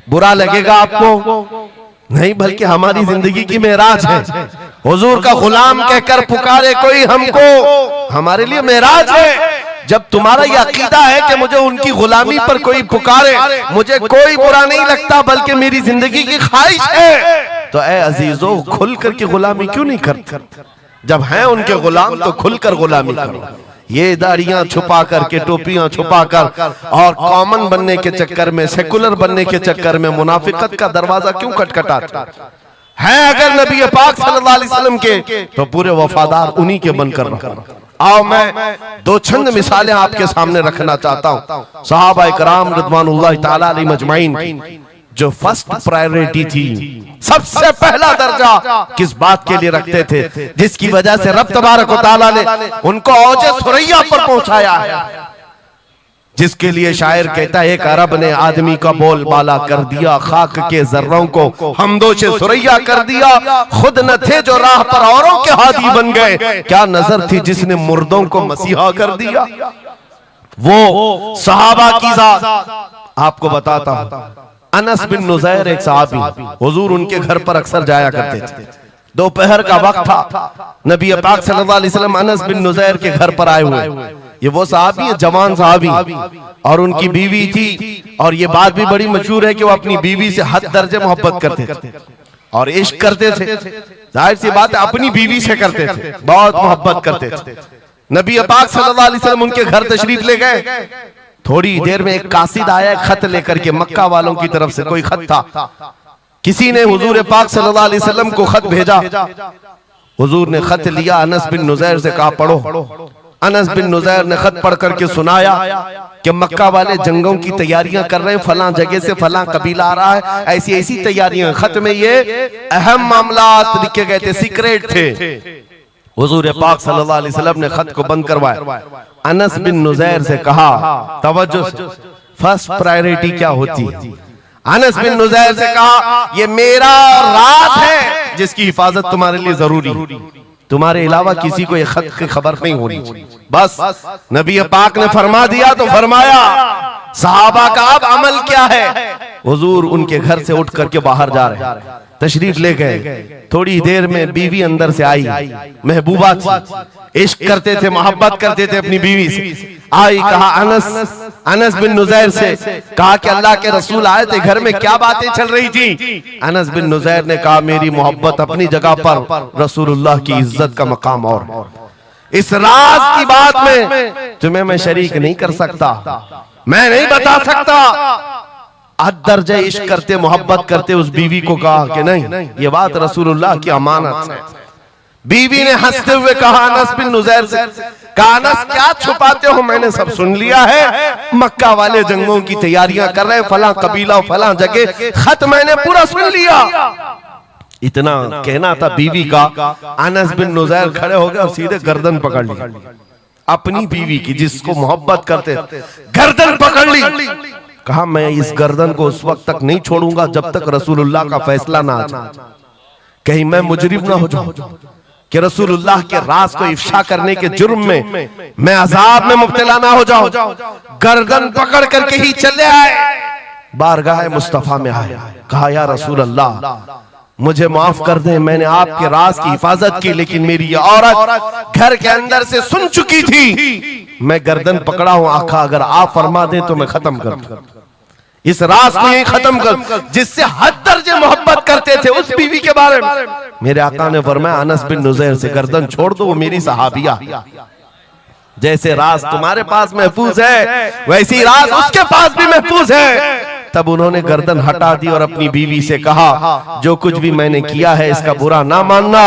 बुरा लगेगा आपको? नहीं, बल्कि हमारी जिंदगी की मेराज है। हुजूर का गुलाम कहकर पुकारे कोई हमको, हमारे लिए मेराज है। जब तुम्हारा ये अकीदा है कि मुझे उनकी गुलामी पर कोई पुकारे, मुझे कोई बुरा नहीं लगता, बल्कि मेरी जिंदगी की ख्वाहिश है, तो ऐ अजीजों खुल कर की गुलामी क्यों नहीं करते? जब हैं उनके गुलाम तो खुलकर गुलामी करो। ये दाढ़ियां छुपा करके, टोपियां छुपा कर और कॉमन बनने के चक्कर में, सेकुलर बनने के चक्कर में मुनाफिकत का दरवाजा क्यों खटखटाते हैं? अगर नबी पाक सल्लल्लाहु अलैहि वसल्लम के तो पूरे वफादार उन्हीं के बनकर रहो। आओ मैं दो चंद मिसालें आपके सामने रखना चाहता हूं। सहाबा इकराम रिज़वानुल्लाह ताला अलैहिम अजमाइन की जो फर्स्ट प्रायोरिटी थी, सबसे पहला दर्जा किस बात के लिए रखते थे, जिसकी वजह से रब तबारक व तआला ने उनको औजे सुरैया पर पहुंचाया है, जिसके लिए शायर कहता है एक अरब ने आदमी का बोल बाला कर दिया, खाक के जर्रों को हमदोशे सुरैया कर दिया, खुद न थे जो राह पर औरों के हादी बन गए, क्या नजर थी जिसने मुर्दों को मसीहा कर दिया। वो सहाबा की जात आपको बताता हूं। अनस बिन नुज़ैर एक सहाबी, हुजूर उनके घर पर अक्सर जाया करते थे। दोपहर का वक्त था, नबी पाक सल्लल्लाहु अलैहि वसल्लम अनस बिन नुज़ैर के घर पर आए हुए। ये वो सहाबी है, जवान सहाबी, और उनकी बीवी थी, और ये बात भी बड़ी मशहूर है कि वो अपनी बीवी से हद दर्जे मोहब्बत करते थे और इश्क करते थे। जाहिर सी बात है अपनी बीवी से करते थे, बहुत मोहब्बत करते थे। नबी पाक सल्लल्लाहु अलैहि वसल्लम उनके घर तशरीफ ले गए। थोड़ी देर में एक कासिद आया खत लेकर के, मक्का वालों की तरफ से कोई खत था। किसी ने हुजूर पाक सल्लल्लाहु अलैहि वसल्लम को खत भेजा। हुजूर ने खत लिया, अनस बिन नुज़ैर से कहा पढ़ो। अनस बिन नुज़ैर ने खत पढ़ करके सुनाया कि मक्का वाले जंगों की तैयारियां कर रहे हैं, फलां जगह से फलां कबीला आ रहा है, ऐसी ऐसी तैयारियां। खत में ये अहम मामलात लिखे गए थे, सीक्रेट थे। हुजूर पाक सल्लल्लाहु अलैहि वसल्लम ने खत को बंद करवाया। अनस बिन नुज़ैर से कहा, तवज्जो, फर्स्ट प्रायोरिटी क्या होती है? अनस बिन नुज़ैर से कहा, ये मेरा राज है जिसकी हिफाजत तुम्हारे लिए जरूरी, तुम्हारे अलावा किसी को ये खत की खबर नहीं होनी चाहिए। बस नबी पाक ने फरमा दिया तो फरमाया। सहाबा का अब अमल क्या है? हुजूर उनके घर से उठ करके बाहर जा रहे हैं, तशरीफ ले गए। थोड़ी देर में बीवी अंदर से आई, महबूबा थी, इश्क करते थे, मोहब्बत करते थे अपनी बीवी से। आई, कहा अनस बिन नुज़ैर से कहा कि अल्लाह के रसूल आए थे, घर में क्या बातें चल रही थी? अनस बिन नुज़ैर ने कहा मेरी मोहब्बत अपनी जगह पर, रसूलुल्लाह की इज्जत का मकाम और, इस राज की बात में तुम्हें मैं शरीक नहीं कर सकता, मैं नहीं बता सकता। हद दर्जे इश्क करते, मोहब्बत करते उस बीवी को कहा कि नहीं, ये बात रसूलुल्लाह की अमानत है। बीवी ने हंसते हुए कहा अनस बिन नुज़ैर से, कहा अनस क्या छुपाते हो, मैंने सब सुन लिया है, मक्का वाले जंगों की तैयारियां कर रहे, फलां कबीला फलां जगह, खत मैंने पूरा सुन लिया। इतना कहना था बीवी का, अनस बिन नुज़ैर खड़े हो गए और सीधे गर्दन पकड़ ली अपनी बीवी की, जिसको मोहब्बत करते, गर्दन पकड़ ली। कहा मैं इस गर्दन को उस वक्त तक नहीं छोड़ूंगा जब तक रसूलुल्लाह का फैसला ना आ जाए, कहीं मैं मुजरिम ना हो जाऊं कि रसूलुल्लाह के राज को इफ्शा करने के जुर्म में मैं अजाब में मुब्तला ना हो जाऊं। गर्दन पकड़ करके ही चले आए, बारगाह मुस्तफा में आए, कहा या रसूल अल्लाह मुझे माफ कर दें, मैंने आपके राज की हिफाजत की, लेकिन मेरी ये औरत घर के अंदर से सुन चुकी थी, मैं गर्दन पकड़ा हूं आका, अगर आप फरमा दें तो मैं खत्म कर दूं इस राज को, यही खत्म कर, जिससे हद दर्जे मोहब्बत करते थे उस बीवी के बारे में। मेरे आका ने फरमाया अनस बिन नुज़ैर से गर्दन छोड़ दो, वो मेरी सहाबिया, जैसे राज तुम्हारे पास महफूज है वैसी राज उसके पास भी महफूज है। तब उन्होंने गर्दन हटा दी और अपनी बीवी से कहा जो कुछ भी मैंने किया है इसका बुरा ना मानना,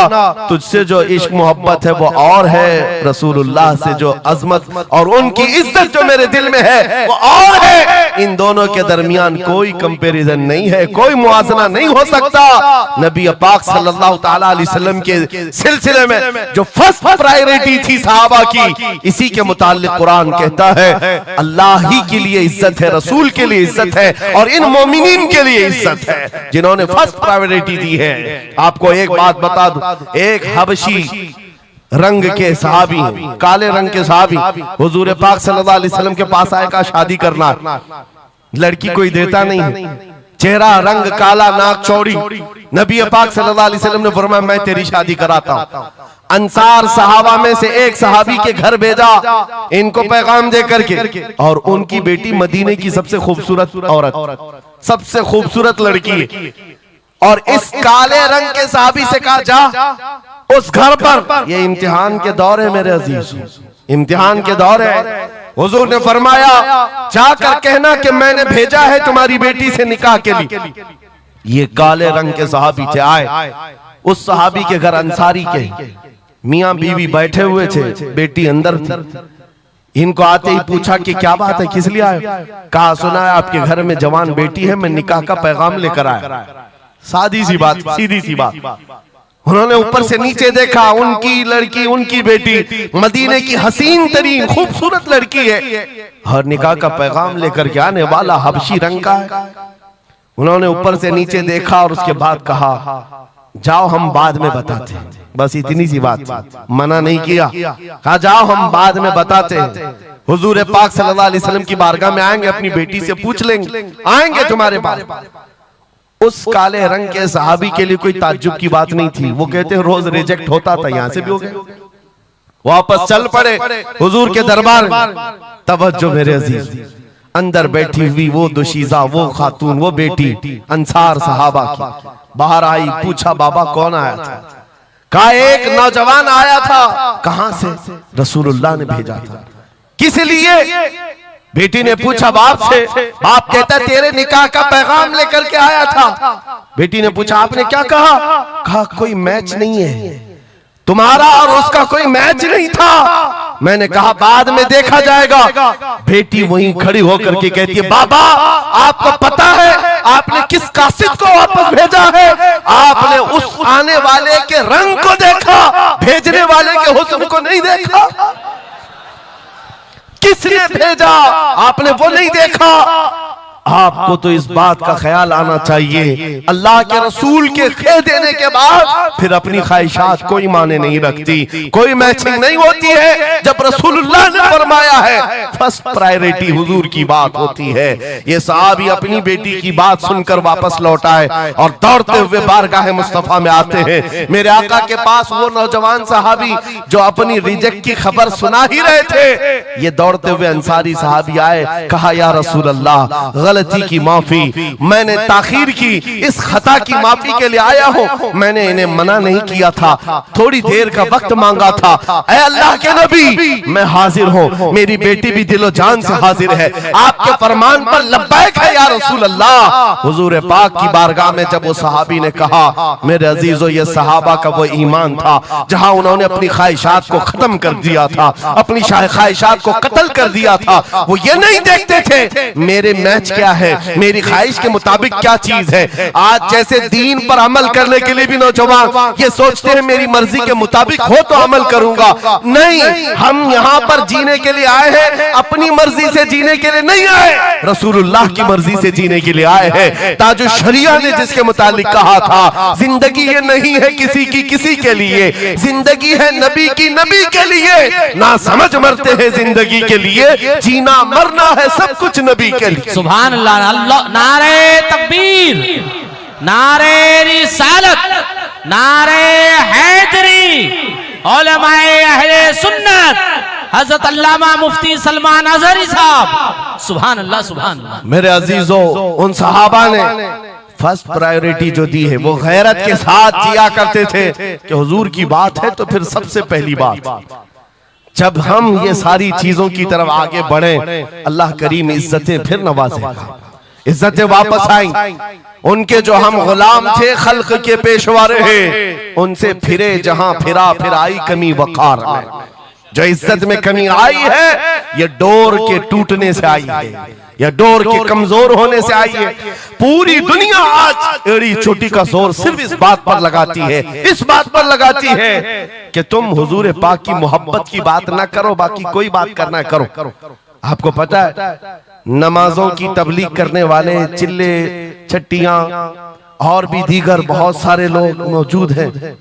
तुझसे जो इश्क मोहब्बत है वो और है, रसूलुल्लाह से जो अजमत और उनकी इज्जत जो मेरे दिल में है वो और है। इन दोनों के दरमियान कोई कंपैरिजन नहीं है, कोई मुआजना नहीं हो सकता। नबी पाक सल्लल्लाहु ताला अलैहि वसल्लम के सिलसिले में जो फर्स्ट प्रायोरिटी थी सहाबा की, इसी के मुताल्लिक कुरान कहता है अल्लाह ही के लिए इज्जत है, रसूल के लिए इज्जत है और इन मोमिनीन के लिए इज्जत है जिन्होंने फर्स्ट प्रायोरिटी दी है। आपको एक बात बता दूं, एक हबशी रंग के सहाबी, काले रंग के सहाबी हुजूर पाक सल्लल्लाहु अलैहि वसल्लम के पास आए, का शादी करना, लड़की कोई देता नहीं है, चेहरा रंग काला, नाक चौड़ी। नबी पाक सल्लल्लाहु अलैहि वसल्लम ने फरमाया मैं तेरी शादी कराता हूं। अंसार सहाबा में से एक सहाबी के घर भेजा इनको पैगाम दे करके, और उनकी बेटी मदीने की सबसे खूबसूरत औरत, सबसे खूबसूरत लड़की है। और इस काले रंग के सहाबी से कहा जा उस घर पर, ये इम्तिहान के दौर है मेरे अजीज, इम्तिहान के दौर है। हुजूर ने फरमाया जाकर कहना कि मैंने भेजा है तुम्हारी बेटी से निकाह के लिए। ये काले रंग के सहाबी थे, आए उस सहाबी के घर, अंसारी के मियां बीवी बैठे हुए थे, बेटी अंदर थी। इनको आते ही पूछा कि क्या बात है, किस लिए आए? कहा सुना है आपके घर में जवान बेटी है, मैं निकाह का पैगाम लेकर आया। सादी सी बात, सीधी सी बात। उन्होंने ऊपर से नीचे देखा, उनकी लड़की, उनकी बेटी मदीने की हसीन तरीन खूबसूरत लड़की है, और निकाह का पैगाम लेकर के आने वाला हबशी रंग का है। उन्होंने ऊपर से नीचे देखा और उसके बाद कहा जाओ हम बाद में बताते हैं। बस इतनी सी बात, मना नहीं किया, कहा जाओ हम बाद में बताते हैं। हुजूर पाक सल्लल्लाहु अलैहि वसल्लम की बारगाह में आएंगे, अपनी बेटी से पूछ लेंगे, आएंगे तुम्हारे पास। उस काले रंग के सहाबी के लिए कोई ताज्जुब की बात नहीं थी। वो कहते हैं रोज रिजेक्ट होता था, यहां से भी हो गए। वापस चल पड़े हुजूर के दरबार में। तवज्जो मेरे अजीज, अंदर बैठी हुई वो दुशीजा, वो खातून, वो बेटी अंसार सहाबा की बाहर आई। पूछा बाबा कौन आया था? कहा एक नौजवान आया था। कहां से? रसूलुल्लाह ने भेजा था। किस लिए? बेटी ने पूछा बाप से। बाप कहता तेरे निकाह का पैगाम लेकर के आया था। बेटी ने पूछा आपने क्या कहा? कहा कोई मैच नहीं है, तुम्हारा और उसका कोई मैच नहीं था। मैंने कहा बाद में देखा जाएगा। बेटी वहीं खड़ी होकर के कहती है बाबा आपको पता है आपने किस कासिद को वापस भेजा है? आपने उस आने वाले के रंग को देखा, भेजने वाले के हुस्न को नहीं देखा। किसने भेजा आपने वो नहीं देखा। आपको तो इस बात का ख्याल आना चाहिए अल्लाह के रसूल के कह देने के बाद फिर अपनी ख्वाहिशात कोई माने नहीं रखती, कोई मैचिंग नहीं होती है। जब रसूलुल्लाह ने फरमाया है फर्स्ट प्रायोरिटी हुजूर की बात होती है। ये सहाबी अपनी बेटी की बात सुनकर वापस लौट आए और दौड़ते हुए बारगाह मुस्तफा में आते हैं। मेरे आका के पास वो नौजवान सहाबी जो अपनी रिजेक्ट की खबर सुना ही रहे थे, ये दौड़ते हुए अंसारी सहाबी आए। कहा या रसूल अल्लाह गलती की माफी, मैंने ताखीर की, इस खता की माफी के लिए आया हूं। मैंने इन्हें मना नहीं किया था, थोड़ी देर का वक्त मांगा था। ऐ अल्लाह के नबी मैं हाजिर हूं, मेरी बेटी भी दिलो जान से हाजिर है, आपके फरमान पर लब्बैक है या रसूल अल्लाह। हुजूर पाक की बारगाह में जब वो सहाबी ने कहा मेरे अजीजों ये सहाबा का वो ईमान था जहां उन्होंने अपनी ख्वाहिशात को खत्म कर दिया था, अपनी ख्वाहिशात को कत्ल कर दिया था। वो ये नहीं देखते थे मेरे मैच क्या है, मेरी ख्वाहिश के मुताबिक क्या चीज है। आज जैसे दीन पर अमल करने के लिए भी नौजवान ये सोचते हैं मेरी मर्जी के मुताबिक हो तो अमल करूंगा। नहीं, हम यहाँ पर जीने के लिए आए हैं, अपनी मर्जी से जीने के लिए नहीं आए, रसूलुल्लाह की मर्जी से जीने के लिए आए हैं। ताजु शरिया ने जिसके मुतालिक कहा था जिंदगी ये नहीं है किसी की किसी के लिए, जिंदगी है नबी की नबी के लिए। ना समझ मरते हैं जिंदगी के लिए, जीना मरना है सब कुछ नबी के लिए। सुभान अल्लाह, अल्लाह, नारे तकबीर, नारे रिसालत, नारे हैदरी, उलमाए अहले सुन्नत, हजरत अल्लामा मुफ्ती सलमान अजहरी साहब। सुभान अल्लाह, सुभान अल्लाह। मेरे अजीजों उन सहाबा ने फर्स्ट प्रायोरिटी जो दी है वो गैरत के साथ जिया करते थे कि हुजूर की बात है तो फिर सबसे पहली बात। जब हम ये सारी चीजों की तरफ आगे बढ़े अल्लाह करीम इज्जतें फिर नवाजेगा, इज्जतें वापस आई। उनके जो हम गुलाम थे खल्क के पेशवा रहे, उनसे फिरे जहां फिरा फिर आई कमी वकार में। जो इज्जत में कमी आई है ये डोर के टूटने से आई है, या डोर के कमजोर होने से आई है। पूरी दुनिया आज एड़ी चोटी का जोर सिर्फ इस बात पर लगाती है, इस बात पर लगाती है कि तुम हुजूर पाक की मोहब्बत की बात ना करो, बाकी कोई बात करना है करो। आपको पता है नमाजों की तबलीग करने वाले चिल्ले छट्टियां और भी दीगर बहुत सारे लोग मौजूद हैं।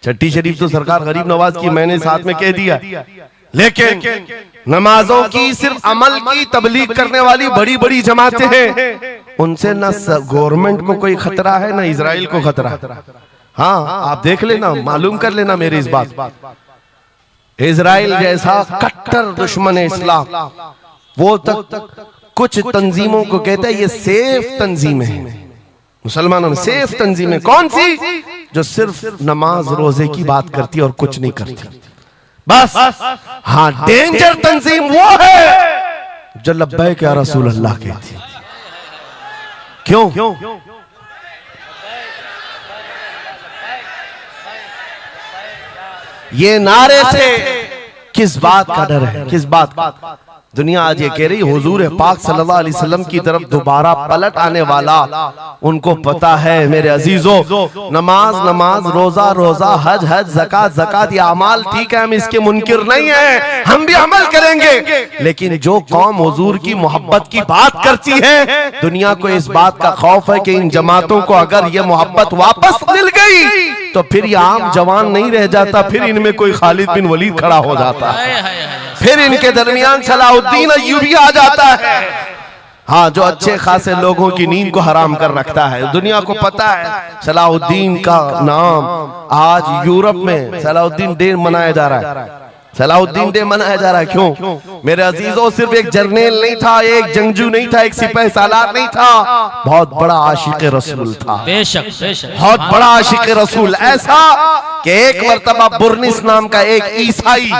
छठी शरीफ तो सरकार गरीब नवाज की मैंने साथ में कह दिया, लेकिन नमाजों की सिर्फ अमल की तबलीग करने वाली बड़ी बड़ी जमातें हैं। उनसे ना गवर्नमेंट को कोई खतरा है ना इजराइल को खतरा है। हाँ, आप देख लेना, मालूम कर लेना मेरी इस बात। इजराइल जैसा कट्टर दुश्मन इस्लाम, वो तक कुछ तंजीमों को कहता है ये सेफ तंजीम है, मुसलमानों में सेफ तंजीम है। कौन सी? जो सिर्फ नमाज रोजे की बात करती है और कुछ नहीं करती, बस। हाँ, डेंजर तंजीम वो है जो लब्बैक या रसूल अल्लाह कहती है। क्यों? ये नारे से किस बात का डर है? किस बात का? दुनिया आज ये कह रही हुजूर पाक सल्लल्लाहु अलैहि वसल्लम की तरफ दोबारा पलट आने वाला, उनको पता है मेरे अजीजों, नमाज नमाज, रोजा रोजा, हज हज, ज़कात ज़कात, ये अमाल ठीक है, हम इसके मुनकिर नहीं है, हम भी अमल करेंगे। लेकिन जो कौम हुजूर की मोहब्बत की बात करती है, दुनिया को इस बात का खौफ है कि इन जमातों को अगर ये मोहब्बत वापस मिल गई तो फिर ये आम जवान नहीं रह जाता, फिर इनमें कोई खालिद बिन वलीद खड़ा हो जाता है, फिर इनके दरमियान सलाहुद्दीन अय्यूबी आ जाता है। हाँ, जो अच्छे खासे लोगों की नींद को हराम कर रखता है। दुनिया को पता है सलाहुद्दीन का नाम आज यूरोप में सलाहुद्दीन डे मनाया जा रहा है। सलाहुद्दीन डे मनाया जा रहा है क्यों? मेरे अजीजों, सिर्फ एक जर्नेल नहीं था, एक जंगजू नहीं था, एक सिपाही सालार नहीं था, बहुत बड़ा आशिक रसूल था। बेशक बेशक, बहुत बड़ा आशिक रसूल, ऐसा कि एक मर्तबा बुर्निस नाम का एक ईसाई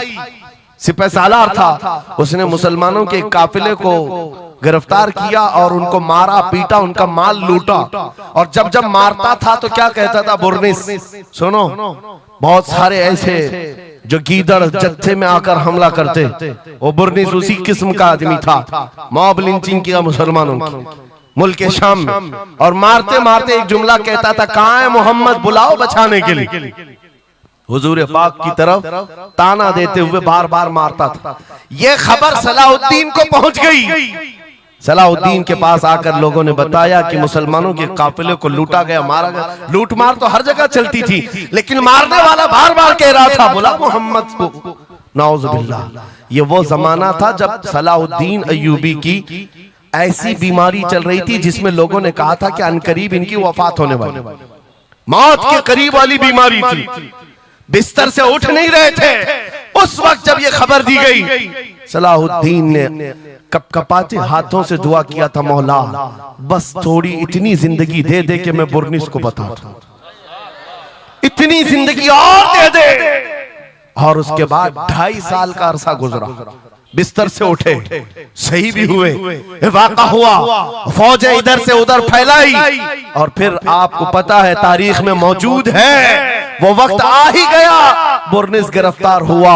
सिपाही सालार था, उसने मुसलमानों के काफिले को गिरफ्तार किया और उनको मारा पीटा, उनका माल लूटा। और जब जब मारता था तो क्या कहता था बुर्निस? सुनो, बहुत सारे ऐसे जो गीदड़ जत्थे में आकर हमला करते, वो बुर्निस उसी किस्म का आदमी था। मॉब लिंचिंग किया मुसलमानों की मुल्क शाम में, और मारते मारते एक जुमला कहता था, कहाँ है मोहम्मद, बुलाओ बचाने के लिए। हुजूर पाक की तरफ ताना देते हुए बार बार मारता था। यह खबर सलाहुद्दीन को पहुंच गई। सलाहुद्दीन के पास आकर लोगों ने बताया कि मुसलमानों के काफिले को लूटा गया, मारा गया। लूट मार तो हर जगह चलती थी, लेकिन मारने वाला बार बार कह रहा था, बुला मोहम्मद को। नाउजुबिल्लाह, ये वो जमाना था जब सलाहुद्दीन अय्यूबी की ऐसी बीमारी चल रही थी जिसमें लोगों ने कहा था कि अनकरीब इनकी वफात होने वाली, मौत के करीब वाली बीमारी थी, बिस्तर से उठ नहीं रहे थे। उस वक्त जब ये खबर दी गई, सलाहुद्दीन ने कपकपाते हाथों से दुआ किया था, मौला बस थोड़ी इतनी जिंदगी दे दे कि मैं बुर्निस को बता दूं, इतनी जिंदगी और दे दे। और उसके बाद 2.5 साल का अरसा गुजरा, बिस्तर से उठे, सही भी हुए, वाक़ा हुआ, फौजें इधर से उधर फैलाई, और फिर आपको पता है तारीख में मौजूद है, वो वक्त आ ही गया, बुर्निस गिरफ्तार हुआ,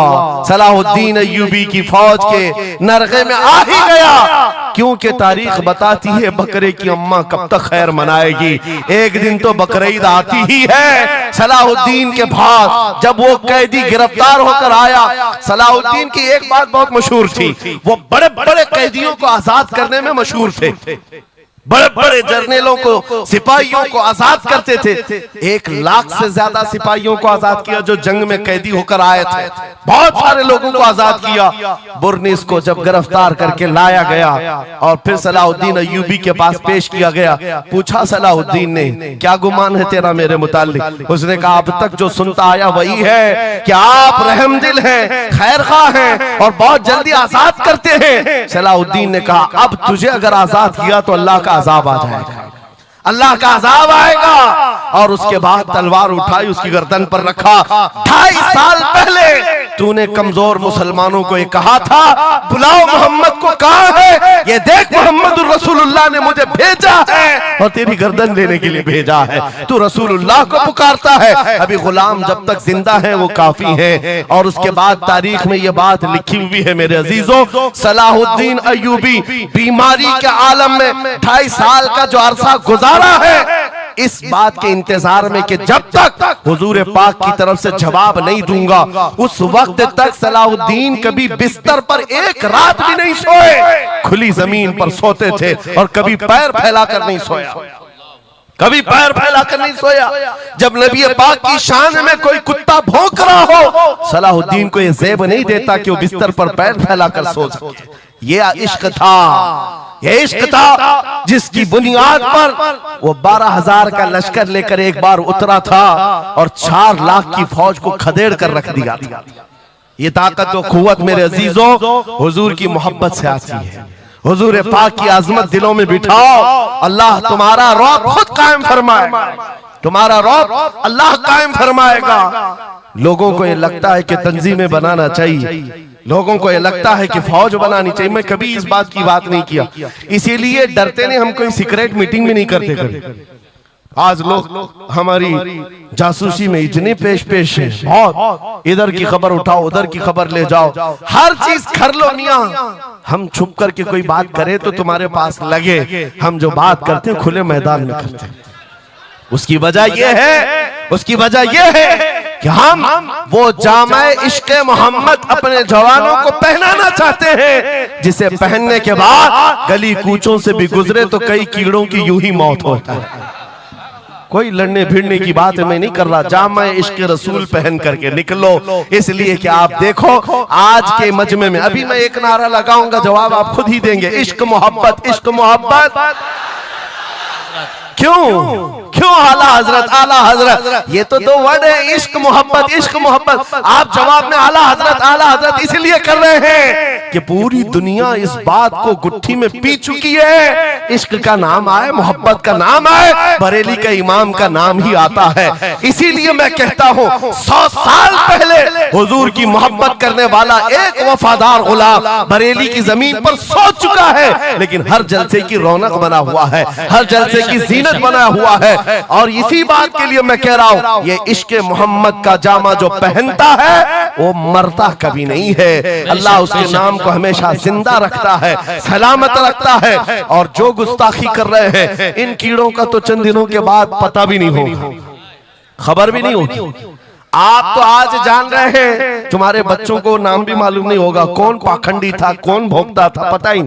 सलाहुद्दीन अय्यूबी की फौज के नरगे में आ ही गया। क्योंकि तारीख बताती है बकरे की अम्मा कब तक खैर मनाएगी, एक दिन तो बकरीद आती ही है। सलाहुद्दीन के बाद जब वो कैदी गिरफ्तार होकर आया, सलाहुद्दीन की एक बात बहुत मशहूर थी, वो बड़े बड़े कैदियों को आजाद करने में मशहूर थे, बड़े बड़े जर्नेलों को, सिपाहियों को आजाद करते थे। 1 लाख से ज्यादा सिपाहियों को आजाद किया जो जंग में कैदी होकर आए थे, बहुत सारे लोगों को आजाद किया। बुर्निस को जब गिरफ्तार करके लाया गया और फिर सलाहुद्दीन अय्यूबी के पास पेश किया गया, पूछा सलाहुद्दीन ने, क्या गुमान है तेरा मेरे मुताल्लिक? उसने कहा, अब तक जो सुनता आया वही है कि आप रहमदिल हैं, खैरखा हैं और बहुत जल्दी आजाद करते हैं। सलाहुद्दीन ने कहा, अब तुझे अगर आजाद किया तो अल्लाह का अजाब आ जाएगा, अल्लाह का अजाब आएगा। और उसके बाद तलवार उठाई, उसकी गर्दन पर रखा। 2.5 साल पहले तूने कमजोर मुसलमानों को ये कहा था, बुलाओ मोहम्मद को, कहाँ है ये देख, मोहम्मद रसूलुल्लाह ने मुझे भेजा है और तेरी गर्दन लेने के लिए भेजा है। तू रसूलुल्लाह को पुकारता है, अभी गुलाम जब तक जिंदा है वो काफी है। और उसके बाद तारीख में ये बात लिखी हुई है मेरे अजीजों, सलाहुद्दीन अय्यूबी बीमारी के आलम में 2.5 साल का जो अरसा गुजारा है, इस बात के इंतजार में कि जब तक हुजूर पाक की तरफ से जवाब नहीं दूंगा, उस वक्त तक सलाहुद्दीन कभी बिस्तर पर एक रात भी नहीं सोए, खुली जमीन पर सोते थे और कभी पैर फैलाकर नहीं सोया, कभी पैर फैलाकर नहीं सोया। जब नबी पाक की शान में कोई कुत्ता भौंक रहा हो, सलाहुद्दीन को यह ज़ेब नहीं देता कि वो बिस्तर पर पैर फैलाकर सो सके। ये इश्क था, ये इश्क था जिसकी बुनियाद पर वो 12,000 का लश्कर लेकर एक बार उतरा था और 4 लाख की फौज को खदेड़ कर रख दिया था। ये ताकत और कुव्वत मेरे अजीजों हुजूर की मोहब्बत से आती है। हुजूर पाक की आजमत दिलों में बिठाओ, अल्लाह तुम्हारा रौब खुद कायम फरमाएगा, तुम्हारा रौब अल्लाह कायम फरमाएगा। लोगों को ये लगता है कि तंजीमें बनाना चाहिए, लोगों को ये लगता है कि फौज बनानी चाहिए। मैं कभी इस बात की बात नहीं किया, इसीलिए डरते नहीं, हम कोई सीक्रेट मीटिंग भी नहीं करते कभी। आज लोग हमारी जासूसी में इतने पेश हैं, बहुत इधर की खबर उठाओ, उधर की खबर ले जाओ, हर चीज कर लो मियां। हम छुप करके कोई बात करें तो तुम्हारे पास लगे, हम जो बात करते हैं खुले मैदान में करते हैं। उसकी वजह यह है, उसकी वजह यह है कि हम वो जामे इश्क़े मोहम्मद अपने जवानों को पहनाना चाहते हैं, जिसे पहनने के बाद गली कूचों से भी गुजरे तो कई कीड़ों की यूं ही मौत होता है। कोई लड़ने भिड़ने की बात मैं नहीं कर रहा, जामे इश्क़े रसूल पहन करके निकलो। इसलिए कि आप देखो आज के मजमे में, अभी मैं एक नारा लगाऊंगा, जवाब आप खुद ही देंगे, इश्क मोहब्बत, इश्क मोहब्बत। क्यों आला हजरत, आला हजरत, ये तो 2 वर्ड है, इश्क मोहब्बत, इश्क मोहब्बत। आप जवाब में आला हजरत इसलिए कर रहे हैं कि पूरी दुनिया इस बात को गुट्ठी में पी चुकी है। इश्क का नाम आए, मोहब्बत का नाम आए, बरेली के इमाम का नाम ही आता है। इसीलिए मैं कहता हूँ 100 साल पहले हुजूर की मोहब्बत करने वाला एक वफादार गुलाम बरेली की जमीन पर सो चुका है, लेकिन हर जलसे की रौनक बना हुआ है, हर जलसे की जीनत बना हुआ है। और इसी बात के लिए मैं कह रहा हूं, ये इश्क़े मोहम्मद का जामा जो पहनता है वो मरता कभी नहीं है। अल्लाह उसके नाम को हमेशा जिंदा रखता है, सलामत रखता है। और जो गुस्ताखी कर रहे हैं, इन कीड़ों का तो चंद दिनों के बाद पता भी नहीं होगा, खबर भी नहीं होगी। आप तो आज जान रहे हैं, तुम्हारे बच्चों को नाम भी मालूम नहीं होगा, कौन पाखंडी था, कौन भोगता था, पता ही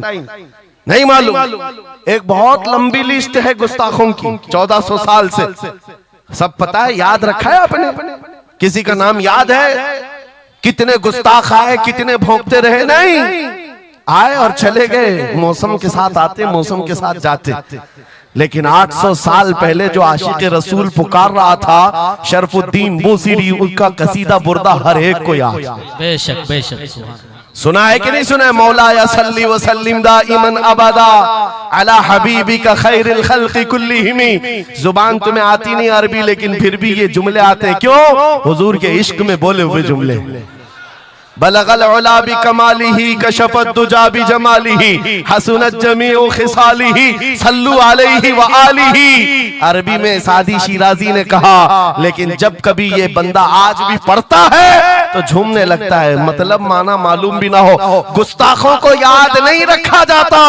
नहीं मालूम। एक बहुत लंबी लिस्ट है गुस्ताखों की, 1400 साल से, सब पता है, याद रखा है आपने? किसी का नाम याद है? कितने गुस्ताख आए, कितने भोंकते रहे? नहीं, आए और चले गए, मौसम के साथ आते, मौसम के साथ जाते। लेकिन 800 साल पहले जो आशिक रसूल पुकार रहा था, शरफुद्दीन बूसीरी, उनका कसीदा बुर्दा हर एक को याद। बेशक बेशक सुना है कि नहीं सुना है? मौला या सल्ली व सल्लिम दाइमन अबदा अला हबीबिका खैरिल खल्क़ि कुल्लिहिम। जुबान तुम्हें आती नहीं अरबी, लेकिन फिर भी ये जुमले आते हैं। क्यों? हुजूर के इश्क में बोले हुए जुमले। बलगल उला बि कमालिही कशफत दुजा बि जमालिही हसनत जमीउ खिसालिही सल्लु अलैहि व आलिही। अरबी में सादी शिराजी ने कहा, लेकिन जब कभी ये बंदा आज भी पढ़ता है तो झूमने लगता है, मतलब माना मालूम भी ना हो। गुस्ताखों को याद नहीं रखा जाता,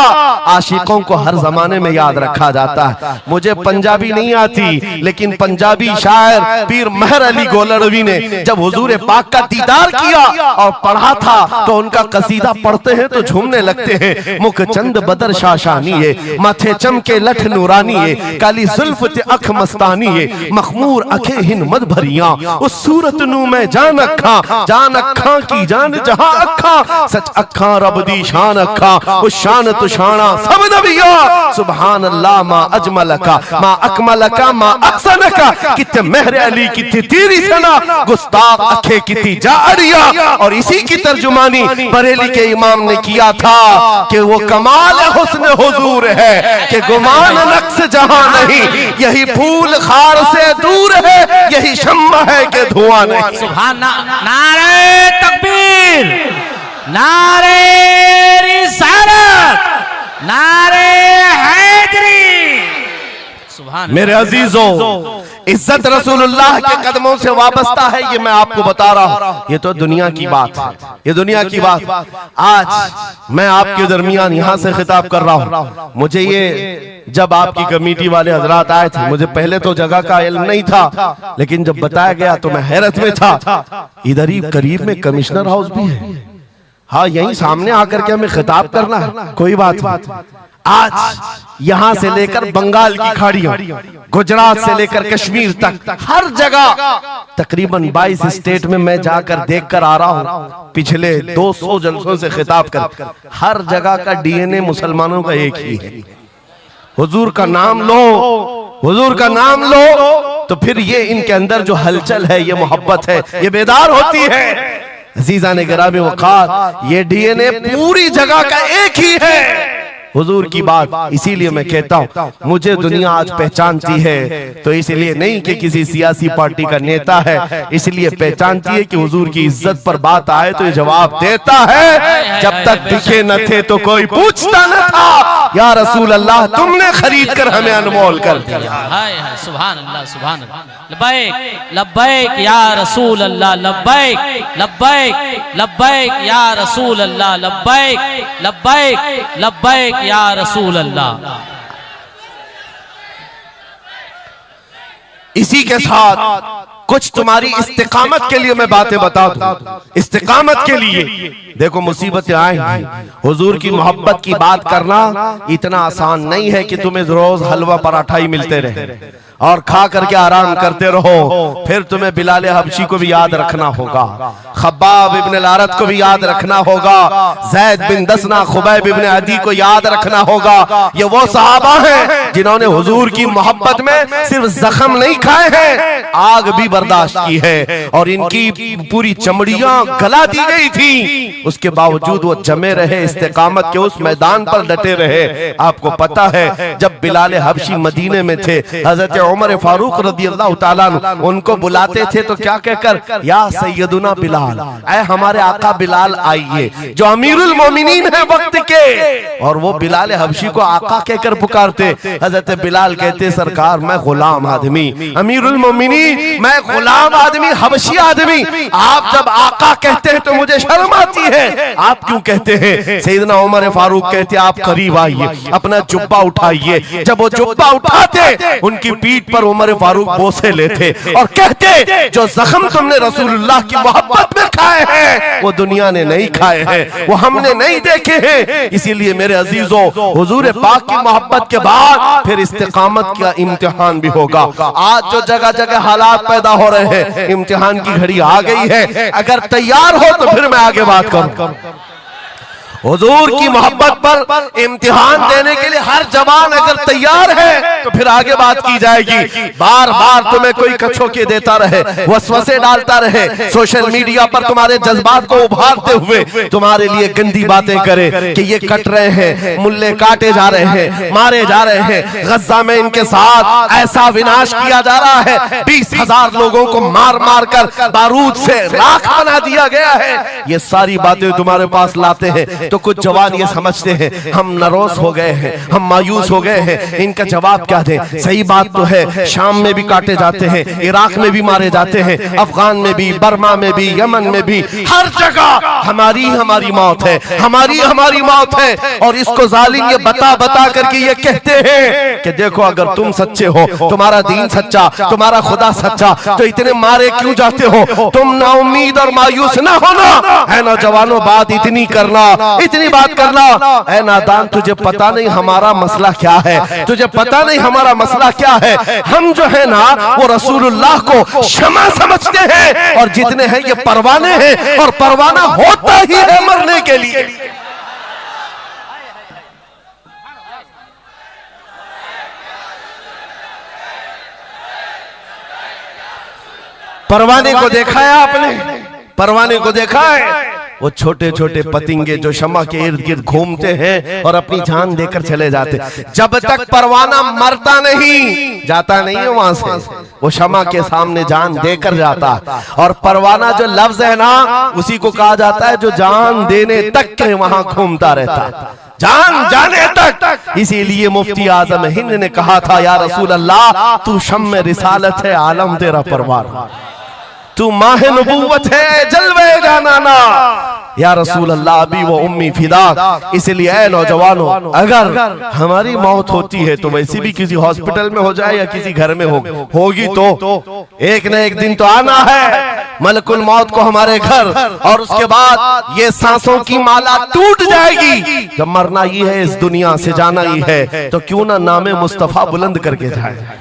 आशिकों को हर जमाने में याद रखा जाता है। मुझे पंजाबी नहीं आती, लेकिन पंजाबी शायर पीर महर अली गोलड़वी ने जब हुजूर पाक का दीदार किया और पढ़ा था तो उनका कसीदा पढ़ते हैं तो झूमने लगते हैं। मुख चंद बदर शाशानी है, माथे चमके लठ नूरानी है, काली जुल्फ ते अख मस्तानी है, मखमूर अखे हिन मद भरिया, उस सूरत नू मैं जान अखा की जान जहां अखा, सच अखा रब दी शान अखा, उस शान तो शाना सब नबिया। सुभान अल्लाह मा अजमलका मा अकमलका मा अहसनका, किते महर अली किते तेरी सना, गुस्ताख अखे किती जारिया। और इसी की तर्जुमानी बरेली के इमाम ने किया था कि वो कमाल हुस्न हुजूर है कि गुमान नक्श जहां नहीं, यही फूल खार से दूर है, यही शम्मा है कि धुआं नहीं। सुभान नारे तकबीर, नारे रिसालत, नारे हैदरी। सुभान मेरे अजीजों, इज्जत रसूलुल्लाह के कदमों से वाबस्ता है, ये मैं आपको बता रहा हूँ। ये तो दुनिया की बात है, ये दुनिया की बात। आज मैं आपके दरमियान यहाँ से खिताब कर रहा हूँ। मुझे ये जब आपकी कमेटी वाले हजरात आए थे, मुझे पहले तो जगह का इल्म नहीं था, लेकिन जब बताया गया तो मैं हैरत में था। इधर ही करीब में कमिश्नर हाउस भी है, हाँ, यहीं सामने आकर के हमें खिताब करना है, कोई बात नहीं। आज यहां से लेकर बंगाल की खाड़ियों, गुजरात से लेकर कश्मीर तक हर जगह तकरीबन 22 स्टेट में मैं जाकर देखकर आ रहा हूं। पिछले 200 जलसों से खिताब कर, हर जगह का डीएनए मुसलमानों का एक ही है। हुजूर का नाम लो, हुजूर का नाम लो, तो फिर ये इनके अंदर जो हलचल है, ये मोहब्बत है, ये बेदार होती है। अजीज़ान गिरामी वक़ार, ये डीएनए पूरी जगह का एक ही है, हुजूर की बात। इसीलिए मैं कहता हूं, मुझे दुनिया आज पहचानती है तो इसलिए नहीं कि किसी सियासी पार्टी का नेता है, इसलिए पहचानती है कि हुजूर की इज्जत पर बात आए तो ये जवाब देता है। जब तक दिखे न थे तो कोई पूछता न था, या रसूल अल्लाह तुमने खरीद कर हमें अनमोल कर दिया। हाय हाय, सुभान अल्लाह, सुभान अल्लाह। लब्बैक लब्बैक या रसूल अल्लाह, लब्बैक लब्बैक लब्बैक या रसूल अल्लाह, लब्बैक लब्बैक लब्बैक या रसूल अल्लाह। इसी के साथ कुछ तुम्हारी इस्तिकामत के लिए मैं बातें बता दूं। इस्तिकामत के लिए देखो, मुसीबतें आएंगी, हुजूर की मोहब्बत की बात करना इतना आसान नहीं है कि तुम्हें रोज हलवा पराठा ही मिलते रहे और खा करके आराम करते रहो। फिर तुम्हें बिलाल हबशी को भी याद रखना होगा, खब्बाब इब्न अल-अरत को भी याद रखना होगा, ज़ैद बिन दसना, खुबैब इब्न अदी को याद रखना होगा। ये वो सहाबा हैं जिन्होंने हुजूर की मोहब्बत में सिर्फ जख्म नहीं खाए हैं, आग भी बर्दाश्त की है और इनकी पूरी चमड़ियां गला दी गई थी, उसके बावजूद वो जमे रहे, इस्तिकामत के उस मैदान पर डटे रहे। आपको पता है जब बिलाल हबशी मदीने में थे, हजरत उमर फारूक रज़ियल्लाहु ताला अन्हु उनको बुलाते थे तो क्या कहकर, या सैयदुना बिलाल, ऐ हमारे आका बिलाल आइए, जो अमीरुल मोमिनीन है वक्त के। और वो बिलाल हबशी को आका कहकर पुकारते। हजरत बिलाल कहते, सरकार मैं गुलाम आदमी, अमीरुल मोमिनीन मैं गुलाम आदमी, हबशी आदमी, आप जब आका कहते हैं तो मुझे शर्म आती है, आप क्यों कहते हैं? सैयदना उमर फारूक कहते, आप करीब आइए, अपना जुब्बा उठाइए। जब वो जुब्बा उठाते, उनकी पीठ पर उमर फारूक बोसे लेते और कहते, जो जख्म तुमने रसूलुल्लाह की मोहब्बत में खाए हैं वो दुनिया ने नहीं खाए हैं, वो हमने नहीं देखे हैं। इसीलिए मेरे अजीजों, हुजूर पाक की मोहब्बत के बाद फिर इस्तिकामत का इम्तिहान भी होगा। आज जो जगह जगह हालात पैदा हो रहे हैं, इम्तिहान की घड़ी आ गई है। अगर तैयार हो तो फिर मैं आगे बात करूं। हुजूर की मोहब्बत पर इम्तिहान देने के लिए हर जवान अगर तैयार है तो फिर आगे बात की जाएगी। बार बार तुम्हें कोई कछोके देता रहे, वसवसे डालता रहे, सोशल मीडिया पर तुम्हारे जज्बात को उभारते हुए तुम्हारे लिए गंदी बातें करे कि ये कट रहे हैं, मुल्ले काटे जा रहे हैं, मारे जा रहे हैं, गज्जा में इनके साथ ऐसा विनाश किया जा रहा है, 20,000 लोगों को मार मार कर बारूद से राख बना दिया गया है। ये सारी बातें तुम्हारे पास लाते हैं तो कुछ जवान ये समझते हैं हम नरोस हो गए हैं, हम मायूस हो गए हैं, इनका जवाब क्या दें? सही बात तो है, शाम में भी काटे जाते हैं, इराक में भी मारे जाते हैं, अफगान में भी, बर्मा में भी, यमन में भी, हर जगह हमारी मौत है, हमारी मौत है। और इसको जालिम ये बता बता करके ये कहते हैं कि देखो अगर तुम सच्चे हो, तुम्हारा दीन सच्चा, तुम्हारा खुदा सच्चा, तो इतने मारे क्यों जाते हो? तुम ना उम्मीद और मायूस ना होना है, नौजवानों बात इतनी करना, इतनी बात करना। ऐ नादान, तुझे पता नहीं हमारा मसला क्या है, तुझे पता नहीं हमारा मसला क्या है। हम जो है ना वो रसूलुल्लाह को शमा समझते हैं और जितने हैं ये परवाने हैं, और परवाना होता ही है मरने के लिए। परवाने को देखा है आपने? परवाने को देखा है? वो छोटे छोटे पतिंगे जो शमा के इर्द गिर्द घूमते हैं और अपनी जान देकर चले जाते। जब तक परवाना मरता नहीं, जाता नहीं है वहां से, वो शमा के सामने जान देकर जाता। और परवाना जो लफ्ज है ना, उसी को कहा जाता है जो जान देने तक के वहां घूमता रहता, जान जाने तक। इसीलिए मुफ्ती आजम हिंद ने कहा था, या रसूल अल्लाह तू शम्मे रिसालत है, आलम तेरा परवान, तू माह नबूवत है, जलवे जानाना। या रसूल अल्लाह अबी व उम्मी फिदा। इसलिए ऐ नौजवानों, अगर हमारी मौत होती है तो वैसे भी किसी हॉस्पिटल में हो जाए या किसी घर में होगी तो एक न एक दिन तो आना है मलकुल मौत को हमारे घर, और उसके बाद ये सांसों की माला टूट जाएगी। जब मरना ही है, इस दुनिया से जाना ही है, तो क्यों ना नामे मुस्तफा बुलंद करके जाए,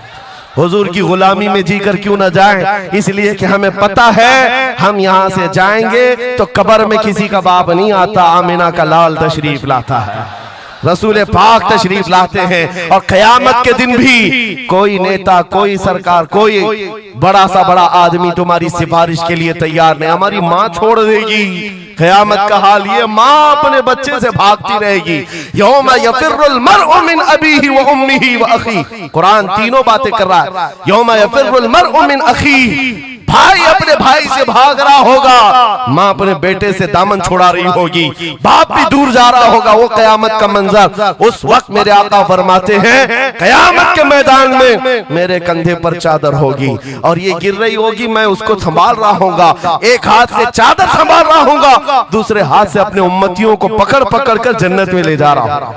हुजूर की गुलामी में जीकर क्यों ना जाएं। इसलिए कि हमें पता है हम यहाँ से जाएंगे तो कब्र में किसी का बाप नहीं आता, आमिना का लाल तशरीफ लाता है, रसूल पाक तशरीफ लाते हैं। और कयामत के दिन भी कोई नेता, कोई सरकार, कोई बड़ा सा बड़ा आदमी तुम्हारी सिफारिश के लिए तैयार नहीं। हमारी माँ छोड़ देगी, कयामत का हाल ये, माँ अपने बच्चे से भागती रहेगी। यौम यफिर्रुल मर्उ मिन अबीही व उम्मिही व अखी, कुरान तीनों बातें कर रहा है। यौम यफिर्रुल मर्उ मिन अखी, भाई अपने भाई से भाग रहा होगा, माँ अपने बेटे से दामन छुड़ा रही होगी, बाप भी दूर जा रहा होगा। वो कयामत का मंजर, उस वक्त मेरे आका फरमाते हैं कयामत के मैदान में मेरे कंधे पर चादर होगी और ये गिर रही होगी, मैं उसको संभाल रहा होगा, एक हाथ से चादर संभाल रहा होगा, दूसरे हाथ से अपने उम्मतियों को पकड़ पकड़ कर जन्नत में ले जा रहा हूं।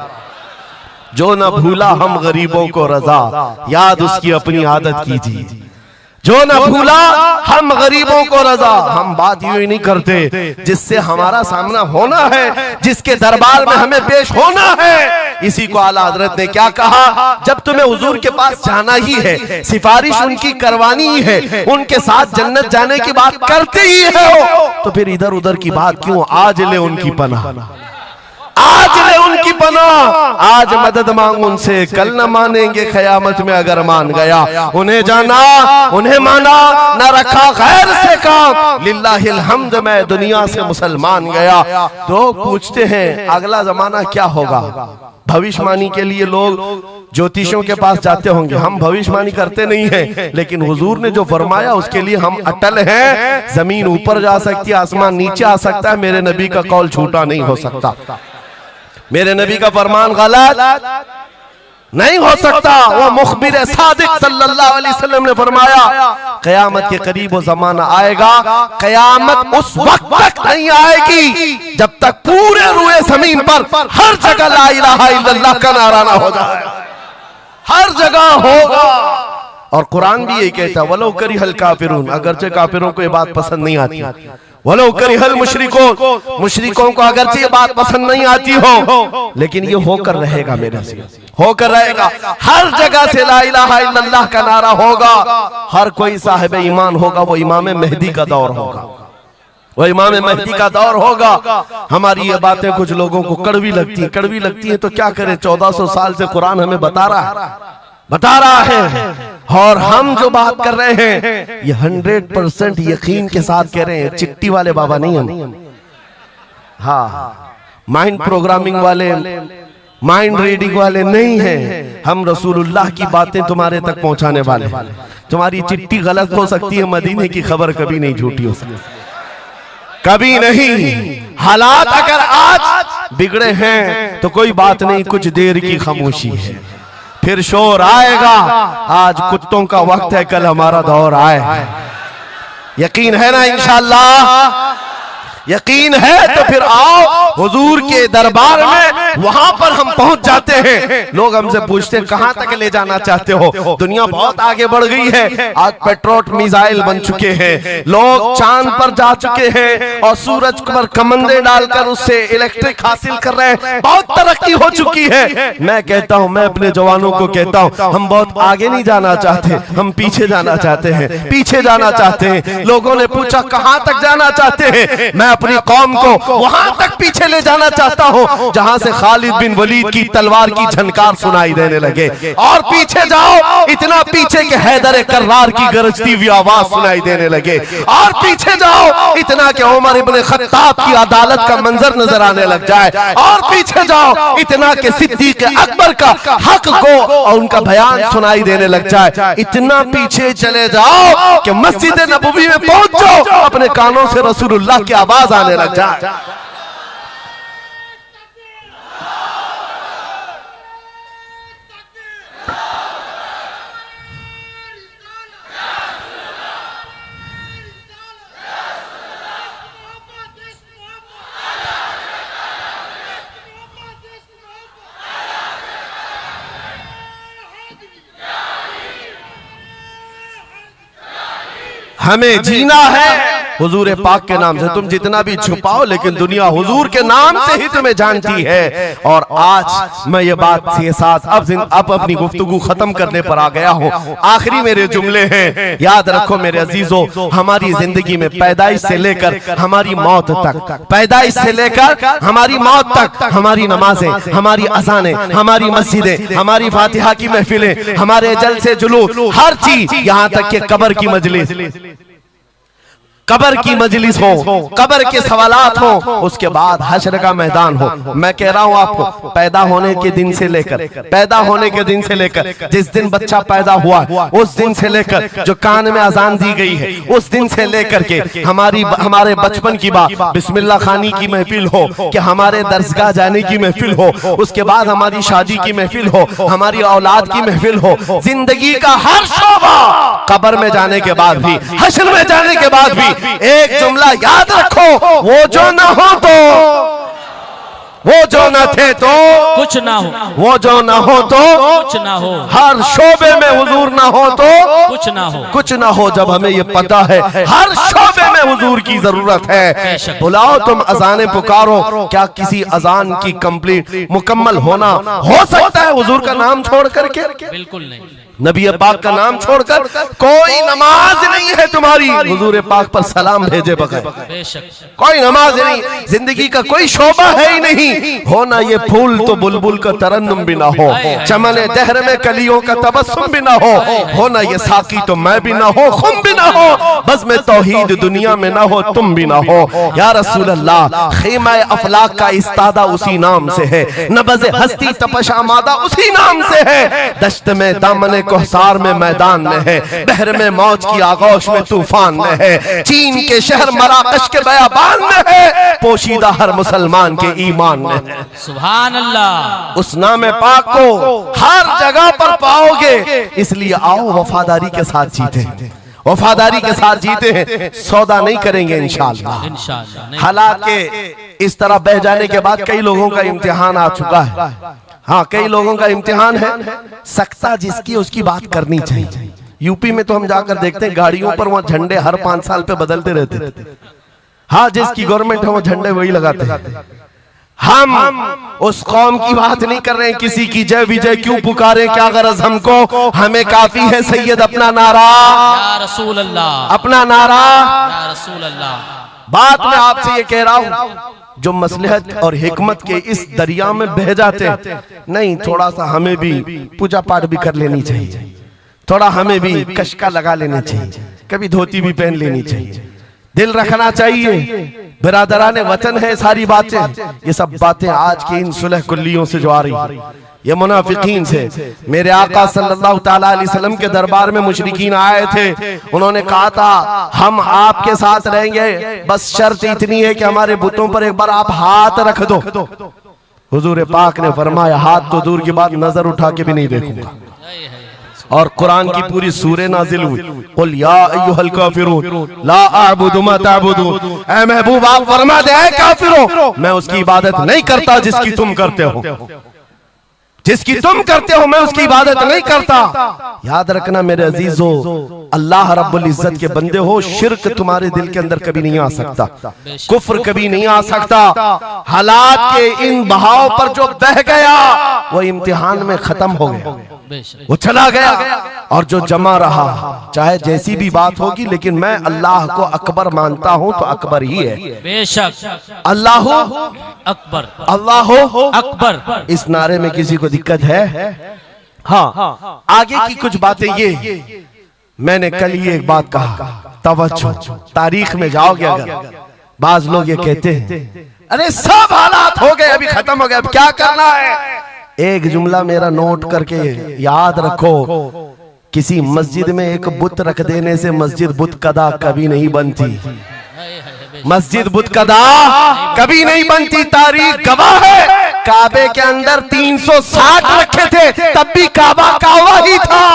जो न भूला हम गरीबों को रजा, याद उसकी अपनी आदत कीजिए। जो न भूला हम गरीबों को रजा, हम बात यूं ही नहीं करते, जिससे हमारा सामना होना है, जिसके दरबार में हमें पेश होना है। इसी को आला हजरत ने क्या कहा, जब तुम्हें हुजूर के पास जाना ही है, सिफारिश उनकी करवानी ही है, उनके साथ जन्नत जाने की बात करते ही हो, तो फिर इधर उधर की बात क्यों, आज ले उनकी पनाह, आज ले उनकी पनाह, आज मदद मांग उनसे, कल न मानेंगे कयामत में अगर मान गया। उन्हें जाना, उन्हें माना, न रखा गैर से काम, लिल्लाहिल हम्द, मैं दुनिया से मुसलमान गया। तो पूछते हैं अगला जमाना क्या होगा। भविष्यवाणी के लिए लोग ज्योतिषियों के पास जाते होंगे, हम भविष्यवाणी करते नहीं हैं, लेकिन हुजूर ने जो फरमाया उसके लिए हम अटल हैं। जमीन ऊपर जा सकती है, आसमान नीचे आ सकता है, मेरे नबी का कौल झूठा नहीं हो सकता, मेरे नबी का फरमान गलत नहीं हो सकता। वो मुखबिर सादिक सल्लल्लाहु अलैहि वसल्लम ने फरमाया कयामत के करीब वो जमाना आएगा, कयामत उस वक्त तक नहीं आएगी जब तक पूरे रुए जमीन पर हर जगह ला इलाहा इल्लल्लाह का नारा ना हो जाए, हर जगह होगा। और कुरान भी यही कहता है वलो करिहल काफिरून, अगरचे काफिरों को ये बात पसंद नहीं आती, वलो करिहल मुशरिकून, मुशरिकों को अगरचे ये बात पसंद नहीं आती हो, लेकिन ये होकर रहेगा, मेरे से होकर रहेगा। हर जगह से ला इलाहा इल्लल्लाह का नारा होगा, हर कोई साहिब ईमान होगा, वो इमाम मेहदी का दौर होगा, वो इमाम मेहदी का दौर होगा। हमारी ये बातें कुछ लोगों को कड़वी लगती है तो क्या करें, 1400 साल से कुरान हमें बता रहा है। और हम जो बात कर रहे हैं ये 100% यकीन के साथ कह रहे हैं, चिट्ठी वाले बाबा नहीं हम, हाँ माइंड प्रोग्रामिंग वाले, माइंड रीडिंग वाले नहीं हैं। हम रसूलुल्लाह की बातें तुम्हारे तक पहुंचाने वाले। तुम्हारी चिट्ठी गलत हो सकती है, मदीने की खबर कभी नहीं झूठी हो सकती, कभी नहीं। हालात अगर आज बिगड़े हैं तो कोई बात नहीं, कुछ देर की खामोशी है, फिर शोर आएगा। आज कुत्तों का वक्त है, कल हमारा दौर आए। यकीन है ना इंशाअल्लाह, यकीन है तो फिर आओ हुजूर के दरबार में, वहां पर हम पहुंच जाते हैं। लोग हमसे पूछते हैं कहां तक ले जाना चाहते हो, दुनिया बहुत आगे बढ़ गई है, आज पेट्रोल मिसाइल बन चुके हैं, लोग चांद पर जा चुके हैं और सूरज पर कमंदे डालकर उससे इलेक्ट्रिक हासिल कर रहे हैं, बहुत तरक्की हो चुकी है। मैं कहता हूं, मैं अपने जवानों को कहता हूं, हम बहुत आगे नहीं जाना चाहते, हम पीछे जाना चाहते हैं, पीछे जाना चाहते हैं। लोगों ने पूछा कहां तक जाना चाहते हैं, मैं अपनी कौम को वहां तक पीछे ले जाना चाहता हूं जहां से खालिद बिन वलीद की तलवार की झनकार सुनाई देने लगे। और पीछे जाओ, इतना पीछे के हैदर कर्रार की गरजती हुई आवाज सुनाई देने लगे। और पीछे जाओ, इतना कि उमर इब्ने खत्ताब की अदालत का मंजर नजर आने लग जाए। और पीछे जाओ, इतना कि सिद्दीक अकबर का हक को और उनका बयान सुनाई देने लग जाए। इतना पीछे चले जाओ कि मस्जिद नबवी में पहुंच जाओ, अपने कानों से रसूलुल्लाह की आवाज आने लग जाए। हमें जीना है हुजूर पाक के नाम से। तुम जितना भी छुपाओ लेकिन दुनिया हुजूर के नाम से ही तुम्हें जानती है। और आज मैं ये बात के साथ अब अपनी गुफ्तगू खत्म करने पर आ गया हूँ। आखिरी मेरे जुमले हैं, याद रखो मेरे अजीजों, हमारी जिंदगी में पैदाइश से लेकर हमारी मौत तक, पैदाइश से लेकर हमारी मौत तक, हमारी नमाजें, हमारी अज़ानें, हमारी मस्जिदें, हमारी फातिहा की महफिलें, हमारे जलसे जुलूस, हर चीज, यहाँ तक कि कब्र की मजलिस, कब्र की मजलिस हो, कब्र के सवालात हो, उसके बाद हश्र का मैदान हो। मैं कह रहा हूं आपको, पैदा होने के दिन से लेकर, पैदा होने के दिन से लेकर, जिस दिन बच्चा पैदा हुआ उस दिन से लेकर, जो कान में अजान दी गई है उस दिन से लेकर के हमारे बचपन की बात, बिस्मिल्लाह खानी की महफिल हो, कि हमारे दरसगाह जाने की महफिल हो, उसके बाद हमारी शादी की महफिल हो, हमारी औलाद की महफिल हो, जिंदगी का हर शोबा, कब्र में जाने के बाद भी, हश्र में जाने के बाद भी एक जुमला याद रखो, वो जो न हो तो, वो जो न थे तो कुछ ना हो, वो जो न हो तो कुछ ना हो, हर शोबे में हुजूर ना हो तो कुछ ना हो, कुछ ना हो। जब हमें ये पता है हर शोबे में हुजूर की जरूरत है, बुलाओ तुम अजाने पुकारो, क्या किसी अजान की कंप्लीट मुकम्मल होना हो सकता है हुजूर का नाम छोड़ करके? बिल्कुल नहीं। नबी पाक का नाम छोड़कर कोई नमाज नहीं है तुम्हारी हुजूर पाक पर सलाम भेजे बगैर, कोई नमाज नहीं, जिंदगी का कोई शोबा है ही नहीं। हो ना ये फूल तो बुलबुल का तरन्नुम भी ना हो, चमने दहर में कलियों का तबस्सुम भी ना हो ना ये साकी तो मैं भी ना हो, खुम भी ना हो, बस में तौहीद दुनिया में ना हो, तुम भी ना हो। या रसूल अल्लाह, खीमा अफलाक का इस्तादा उसी नाम से है, नबज़ हस्ती तपश आमादा उसी नाम से है, दश्त में दामन कोहसार में मैदान में है, बहर में मौज की आगोश में तूफान में है, चीन के शहर मराकश के बयाबान में है, पोशीदा हर मुसलमान के ईमान में है। सुभान अल्लाह। उस नाम पाक को हर जगह पर पाओगे, इसलिए आओ वफादारी के साथ जीते, वफादारी के साथ जीते हैं, सौदा नहीं करेंगे इंशाअल्लाह। हालात के इस तरह बह जाने के बाद कई लोगों का इम्तिहान आ चुका है। हाँ, कई लोगों का इम्तिहान है, सख्ता जिसकी उसकी बात करनी चाहिए। यूपी में तो हम जाकर देखते हैं गाड़ियों पर वहाँ झंडे हर 5 साल पे बदलते रहते थे। हाँ, जिसकी गवर्नमेंट है वो झंडे वही लगाते हैं। हम उस कौम की बात नहीं कर रहे हैं, किसी की जय विजय क्यों पुकारे, क्या गरज हमको, हमें काफी है सैयद अपना नारा, या रसूल अल्लाह, अपना नारा, या रसूल अल्लाह। बात मैं आपसे ये कह रहा हूँ, जो मसलहत और हिकमत के इस दरिया में बह जाते नहीं, थोड़ा सा हमें भी पूजा पाठ भी कर लेनी चाहिए, थोड़ा हमें भी कशका लगा लेना चाहिए, कभी धोती भी पहन लेनी चाहिए, दिल रखना चाहिए। बिरादराने वतन है सारी बातें, ये सब बातें आज की इन सुलह कुल्लियों से जो आ रही, ये मुनाफिकीन से। मेरे आका सल्लल्लाहु ताला अलैहि वसल्लम के दरबार में मुशरिकीन आए थे, उन्होंने कहा था हम आपके साथ रहेंगे, बस शर्त इतनी है कि हमारे बुतों पर एक बार आप हाथ रख दो। हुजूर पाक ने फरमाया हाथ तो दूर की बात, नजर उठा के भी नहीं देखूंगा। और कुरान की पूरी सूरे नाजिल हुई, कुल या अय्युहल काफिरून ला अअबुदु मा तअबुदून। ऐ महबूब आप फरमा दे, ऐ काफिरों मैं उसकी इबादत नहीं करता जिसकी तुम करते हो, जिसकी तुम करते हो मैं उसकी इबादत नहीं करता। याद रखना मेरे अजीजों, अल्लाह रब्बुल इज्जत के बंदे हो, शिर्क तुम्हारे दिल के अंदर कभी नहीं आ सकता, कुफ्र कभी नहीं आ सकता। हालात के इन बहाव पर जो बह गया वो इम्तिहान में खत्म हो गया, वो चला गया, और जो जमा रहा चाहे जैसी भी बात होगी, लेकिन मैं अल्लाह को अकबर मानता हूं तो अकबर ही है। बेशक अल्लाह अकबर, अल्लाह अकबर। इस नारे में किसी को दिक्कत है? हाँ, आगे की कुछ बातें ये, मैंने कल ये एक बात कहा, तवज्जो, तारीख में जाओगे अगर, बाज लोग ये कहते हैं अरे सब हालात हो गए, अभी खत्म हो गया, अब क्या करना है? एक जुमला मेरा नोट करके याद रखो, किसी मस्जिद में एक बुत रख देने से मस्जिद बुत कदा कभी नहीं बनती, मस्जिद बुत कदा कभी नहीं बनती। तारीख गवाह है, काबे के अंदर 360 रखे थे, तब भी काबा काबा ही था।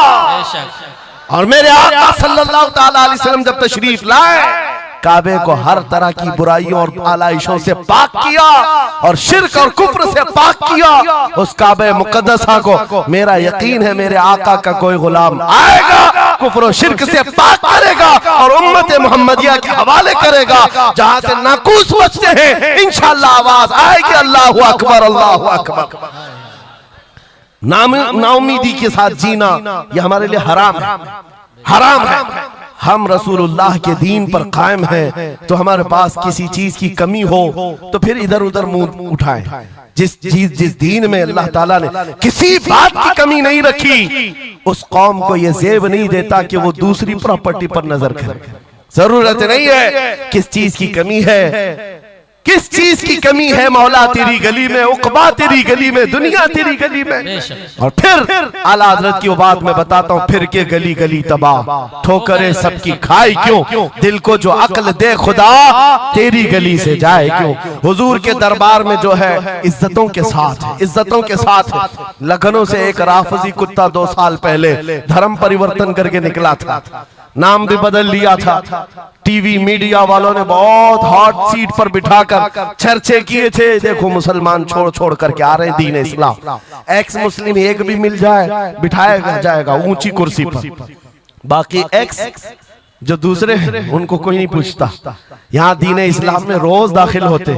और मेरे आका सल्लल्लाहु ताला अलैहि वसल्लम जब तशरीफ लाए, काबे को हर तरह की बुराइयों और आलाइशों से पाक किया और शिर्क और कुफ्र से पाक किया। उस काबे मुकद्दसा को मेरा यकीन है मेरे आका का कोई गुलाम आएगा कुफ्र और शिर्क से पाक करेगा और उम्मत मोहम्मदिया के हवाले करेगा। जहां से नाकूस बचते हैं इंशाअल्लाह आवाज आएगी अल्लाहु अकबर अल्लाहु अकबर। नाउमीदी के साथ जीना ये हमारे लिए हराम है, हराम है। हम रसूलुल्लाह के दीन पर कायम हैं तो हमारे पास किसी चीज की कमी हो तो फिर इधर उधर मुंह उठाएं। जिस दीन में अल्लाह ताला ने किसी बात की कमी नहीं रखी, उस कौम को यह जेब नहीं देता कि वो दूसरी प्रॉपर्टी पर नजर करे। जरूरत नहीं है किस चीज की कमी है, किस चीज की कमी है। मौला तेरी गली में, उकबा तेरी गली में, दुनिया तेरी गली में। और फिर आला हजरत की वो बात मैं बताता हूँ, फिर के गली गली तबाह, ठोकरे सबकी खाई क्यों, दिल को जो अक्ल दे खुदा तेरी गली से जाए क्यों। हुजूर के दरबार में जो है इज्जतों के साथ, इज्जतों के साथ। लखनऊ से एक राफजी कुत्ता 2 साल पहले धर्म परिवर्तन करके निकला था, नाम भी बदल लिया था। टीवी मीडिया वालों ने बहुत हॉट सीट पर बिठाकर चर्चे किए थे, देखो मुसलमान छोड़ छोड़ करके आ रहे हैं दीन इस्लाम। एक्स मुस्लिम एक भी मिल जाए बिठाया जाएगा ऊंची कुर्सी पर, बाकी एक्स जो दूसरे हैं उनको कोई नहीं पूछता। यहाँ दीन इस्लाम में रोज दाखिल होते,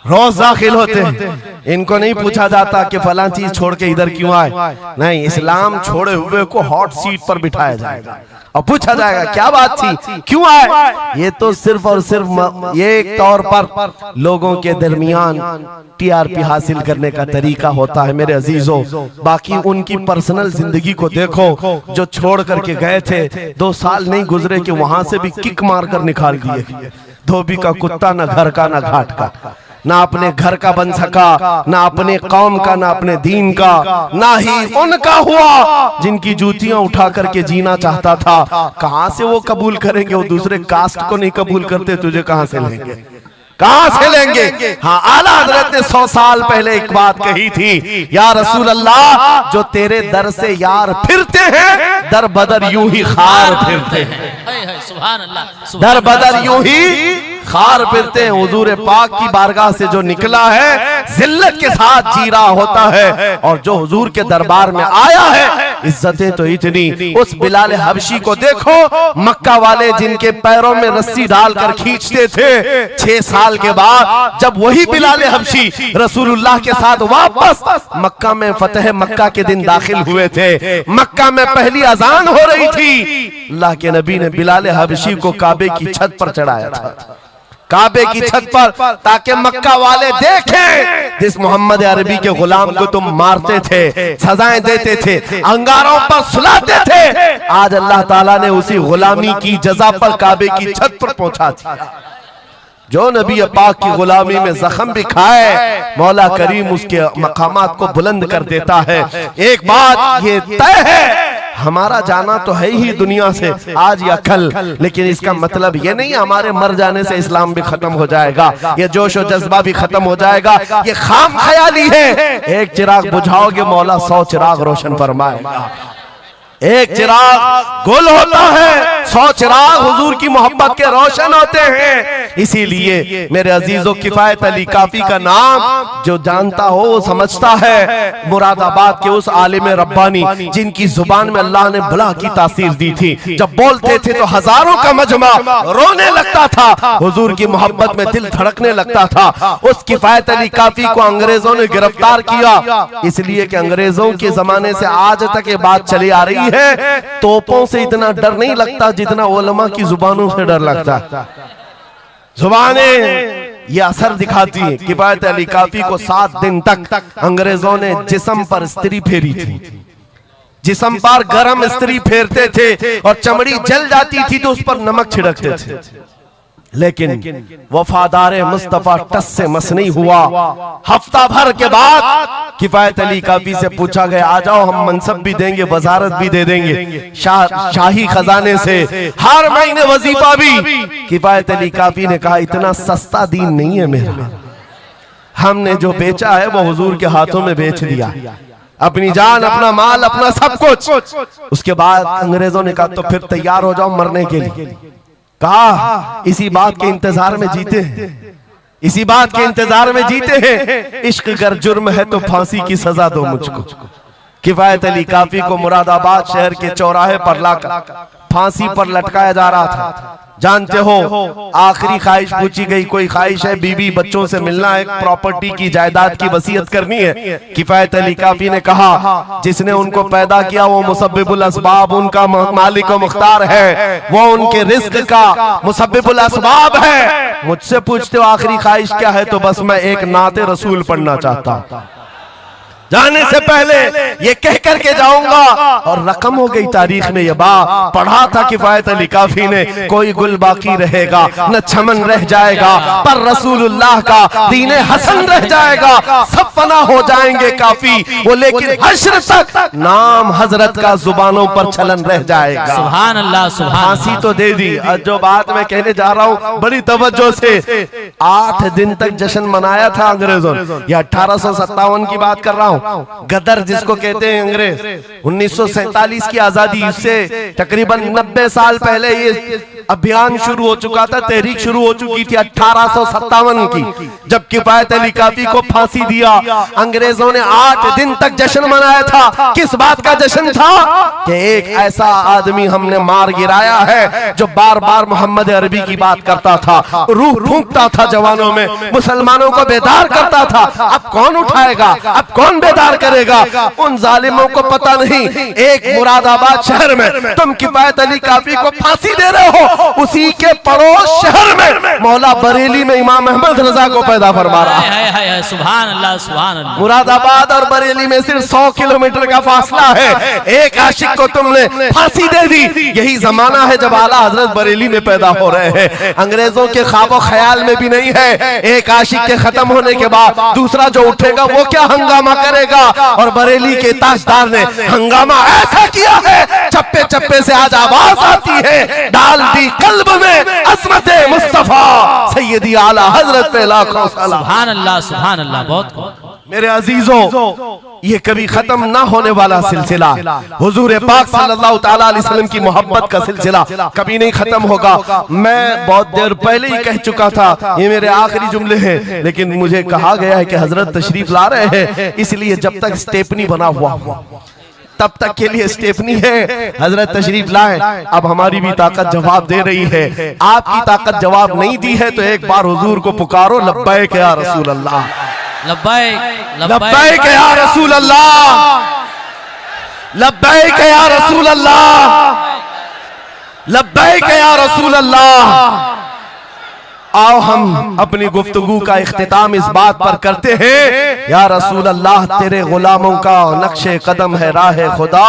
रोज दाखिल होते हैं, इनको नहीं पूछा जाता कि फलां चीज छोड़ के इधर क्यों आए। नहीं, इस्लाम छोड़े हुए को हॉट सीट पर बिठाया जाएगा और पूछा जाएगा क्या बात थी, क्यों आए। ये तो सिर्फ और सिर्फ ये एक तौर पर लोगों के दरमियान टीआरपी हासिल करने का तरीका होता है मेरे अजीजों। बाकी उनकी पर्सनल जिंदगी को देखो, जो छोड़ करके गए थे 2 साल नहीं गुजरे कि वहां से भी किक मारकर निकाल दिए। धोबी का कुत्ता, ना घर का ना घाट का, ना अपने घर का बन सका, ना अपने कौम का, ना अपने दीन का, ना ही उनका हुआ जिनकी जूतियां उठा करके जीना चाहता था। कहां से वो कबूल करेंगे, वो दूसरे कास्ट को नहीं कबूल करते, तुझे कहां से लेंगे, कहां से लेंगे। हाँ, आला हजरत ने 100 साल पहले एक बात कही थी, या रसूल अल्लाह जो तेरे दर से यार फिरते हैं दर बदर यूं ही खार फिरते हैं। सुभान अल्लाह, दर बदर यूं ही खार फिरते हैं। हुजूर पाक की बारगाह से जो निकला है जिल्लत के साथ जी रहा होता है, और जो हुजूर के दरबार में आया है इज्जतें तो इतनी। उस बिलाल हबशी को देखो, मक्का वाले जिनके पैरों में रस्सी डालकर खींचते थे, 6 साल के बाद जब वही बिलाल हबशी रसूलुल्लाह के साथ वापस मक्का में फतेह मक्का के दिन दाखिल हुए थे, मक्का में पहली अजान हो रही थी, अल्लाह के नबी ने बिलाल हबशी को काबे की छत पर चढ़ाया था, काबे की छत पर, ताकि मक्का वाले देखें जिस मोहम्मद अरबी के गुलाम को तुम मारते थे, सजाएं देते थे, अंगारों पर सुलाते थे, आज अल्लाह ताला ने उसी गुलामी की जजा पर काबे की छत पर पहुंचा दिया। जो नबी पाक की गुलामी में जख्म भी खाए, मौला करीम उसके मकामात को बुलंद कर देता है। एक बात ये तय है, हमारा जाना तो है ही दुनिया से आज या कल, लेकिन इसका मतलब ये नहीं हमारे मर जाने से इस्लाम भी खत्म हो जाएगा, ये जोश और जज्बा भी खत्म हो जाएगा। ये खाम ख्याली है। एक चिराग बुझाओगे मौला 100 चिराग रोशन फरमाएगा। एक चिराग गुल होता है, 100 चिराग हुजूर की मोहब्बत के रोशन होते हैं। इसीलिए मेरे अजीजों, किफायत अली काफी का नाम जो जानता हो वो समझता है। मुरादाबाद के उस आलिम रब्बानी जिनकी जुबान में अल्लाह ने भला की तासीर दी थी, जब बोलते थे तो हजारों का मजमा रोने लगता था, हुजूर की मोहब्बत में दिल धड़कने लगता था। उस किफायत अली काफी को अंग्रेजों ने गिरफ्तार किया, इसलिए कि अंग्रेजों के जमाने से आज तक ये बात चली आ रही है, तोपों से इतना डर नहीं लगता जितना उलमा की जुबानों से डर लगता। जुबानें ये असर दिखाती है। किफायत अली काफी को 7 दिन तक अंग्रेजों ने जिस्म पर स्त्री फेरी थी, जिस्म पर गरम स्त्री फेरते थे और चमड़ी जल जाती थी तो उस पर नमक छिड़कते थे, लेकिन वफादार मुस्तफा टस से मस नहीं हुआ। हफ्ता भर के बाद किफायत अली काफी से पूछा गया, आ जाओ हम मनसब भी देंगे, वजारत भी दे देंगे, शाही खजाने से हर महीने वजीफा भी। किफायत अली काफी ने कहा, इतना सस्ता दीन नहीं है मेरा, हमने जो बेचा है वो हुजूर के हाथों में बेच दिया, अपनी जान, अपना माल, अपना सब कुछ। उसके बाद अंग्रेजों ने कहा, तो फिर तैयार हो जाओ मरने के लिए। कहा, इसी बात के इंतजार में जीते हैं, इसी बात के इंतजार में जीते हैं। इश्क अगर जुर्म है तो फांसी की सजा दो मुझको। किफायत अली काफी को मुरादाबाद शहर के चौराहे पर लाकर फांसी पर लटकाया जा रहा था। जानते हो आखिरी ख्वाहिश पूछी गई, कोई ख्वाहिश है? बीवी बच्चों से मिलना है, प्रॉपर्टी की जायदाद की वसीयत करनी है। किफायत अली काफी ने कहा जिसने उनको पैदा किया वो मुसब्बिबुल असबाब, उनका मालिक व मुख्तार है, वो उनके रिस्क का मुसब्बिबुल असबाब है। मुझसे पूछते हो आखिरी ख्वाहिश क्या है, तो बस मैं एक नाते रसूल पढ़ना चाहता हूं। जाने से पहले ये कह करके जाऊंगा। और रकम हो गई तारीख में, ये पढ़ा था किफायत अली काफी ने, कोई गुल बाकी रहेगा न चमन रह जाएगा, पर रसूलुल्लाह का दीने हसन रह जाएगा। सब फना हो जाएंगे काफी वो, लेकिन हश्र तक नाम हजरत का जुबानों पर चलन रह जाएगा। सुभान अल्लाह, सुभान। फांसी तो दे दी। जो बात मैं कहने जा रहा हूँ बड़ी तवज्जो से, 8 दिन तक जश्न मनाया था अंग्रेजों ने। ये 1857 की बात कर रहा हूँ। गदर जिसको कहते हैं अंग्रेज, 1947 की आजादी से तकरीबन 90 साल पहले ये अभियान शुरू हो चुका था, तहरीक शुरू हो चुकी थी 1857 की, जब किफायत अली काफी को फांसी दिया। अंग्रेजों ने 8 दिन तक जश्न मनाया था। किस बात का जश्न था? कि एक ऐसा आदमी हमने मार गिराया है जो बार बार मोहम्मद अरबी की बात करता था, रूह फूंकता था जवानों में, मुसलमानों को बेदार करता था। अब कौन उठाएगा, अब कौन बेदार करेगा? उन जालिमों को पता नहीं एक मुरादाबाद शहर में तुम किफायत अली काफी को फांसी दे रहे हो, उसी के पड़ोस शहर में मौला बरेली में इमाम अहमद रजा को पैदा फरमा रहा है। सुभान अल्लाह, सुभान अल्लाह। मुरादाबाद और बरेली में सिर्फ 100 किलोमीटर का फासला है। एक आशिक को तुमने फांसी दे दी। यही जमाना है जब आला हजरत बरेली में पैदा हो रहे हैं। अंग्रेजों के ख्वाबो ख्याल में भी नहीं है एक आशिक के खत्म होने के बाद दूसरा जो उठेगा वो क्या हंगामा करेगा। और बरेली के ताजदार ने हंगामा ऐसा किया है, चप्पे चप्पे से आज आवाज आती है, डाल दी कल्ब में असमत मुस्तफा सैयदी आला हजरत पे लाखों सलाम। सुभान अल्लाह, सुभान अल्लाह। बहुत मेरे अजीजों, ये कभी खत्म ना होने वाला सिलसिला, हुजूर पाक सल्लल्लाहु तआला अलैहि वसल्लम की मोहब्बत का सिलसिला कभी नहीं खत्म होगा। मैं बहुत देर पहले ही कह चुका था, ये मेरे आखिरी जुमले हैं, लेकिन मुझे कहा गया है कि हजरत तशरीफ ला रहे हैं, इसलिए जब तक स्टेपनी बना हुआ तब तक के लिए स्टेपनी है। हजरत तशरीफ लाए, अब हमारी भी ताकत जवाब दे रही है। आपकी ताकत जवाब नहीं दी है तो एक बार हुजूर को पुकारो, लब्बैक या रसूल अल्लाह, लब्बैक लब्बैक या रसूल अल्लाह, लब्बैक या रसूल अल्लाह, लब्बैक या रसूल अल्लाह। आओ हम अपनी गुफ्तगू का इख्तिताम इस बात पर करते हैं, या रसूल अल्लाह तेरे गुलामों का नक्शे कदम है राह खुदा।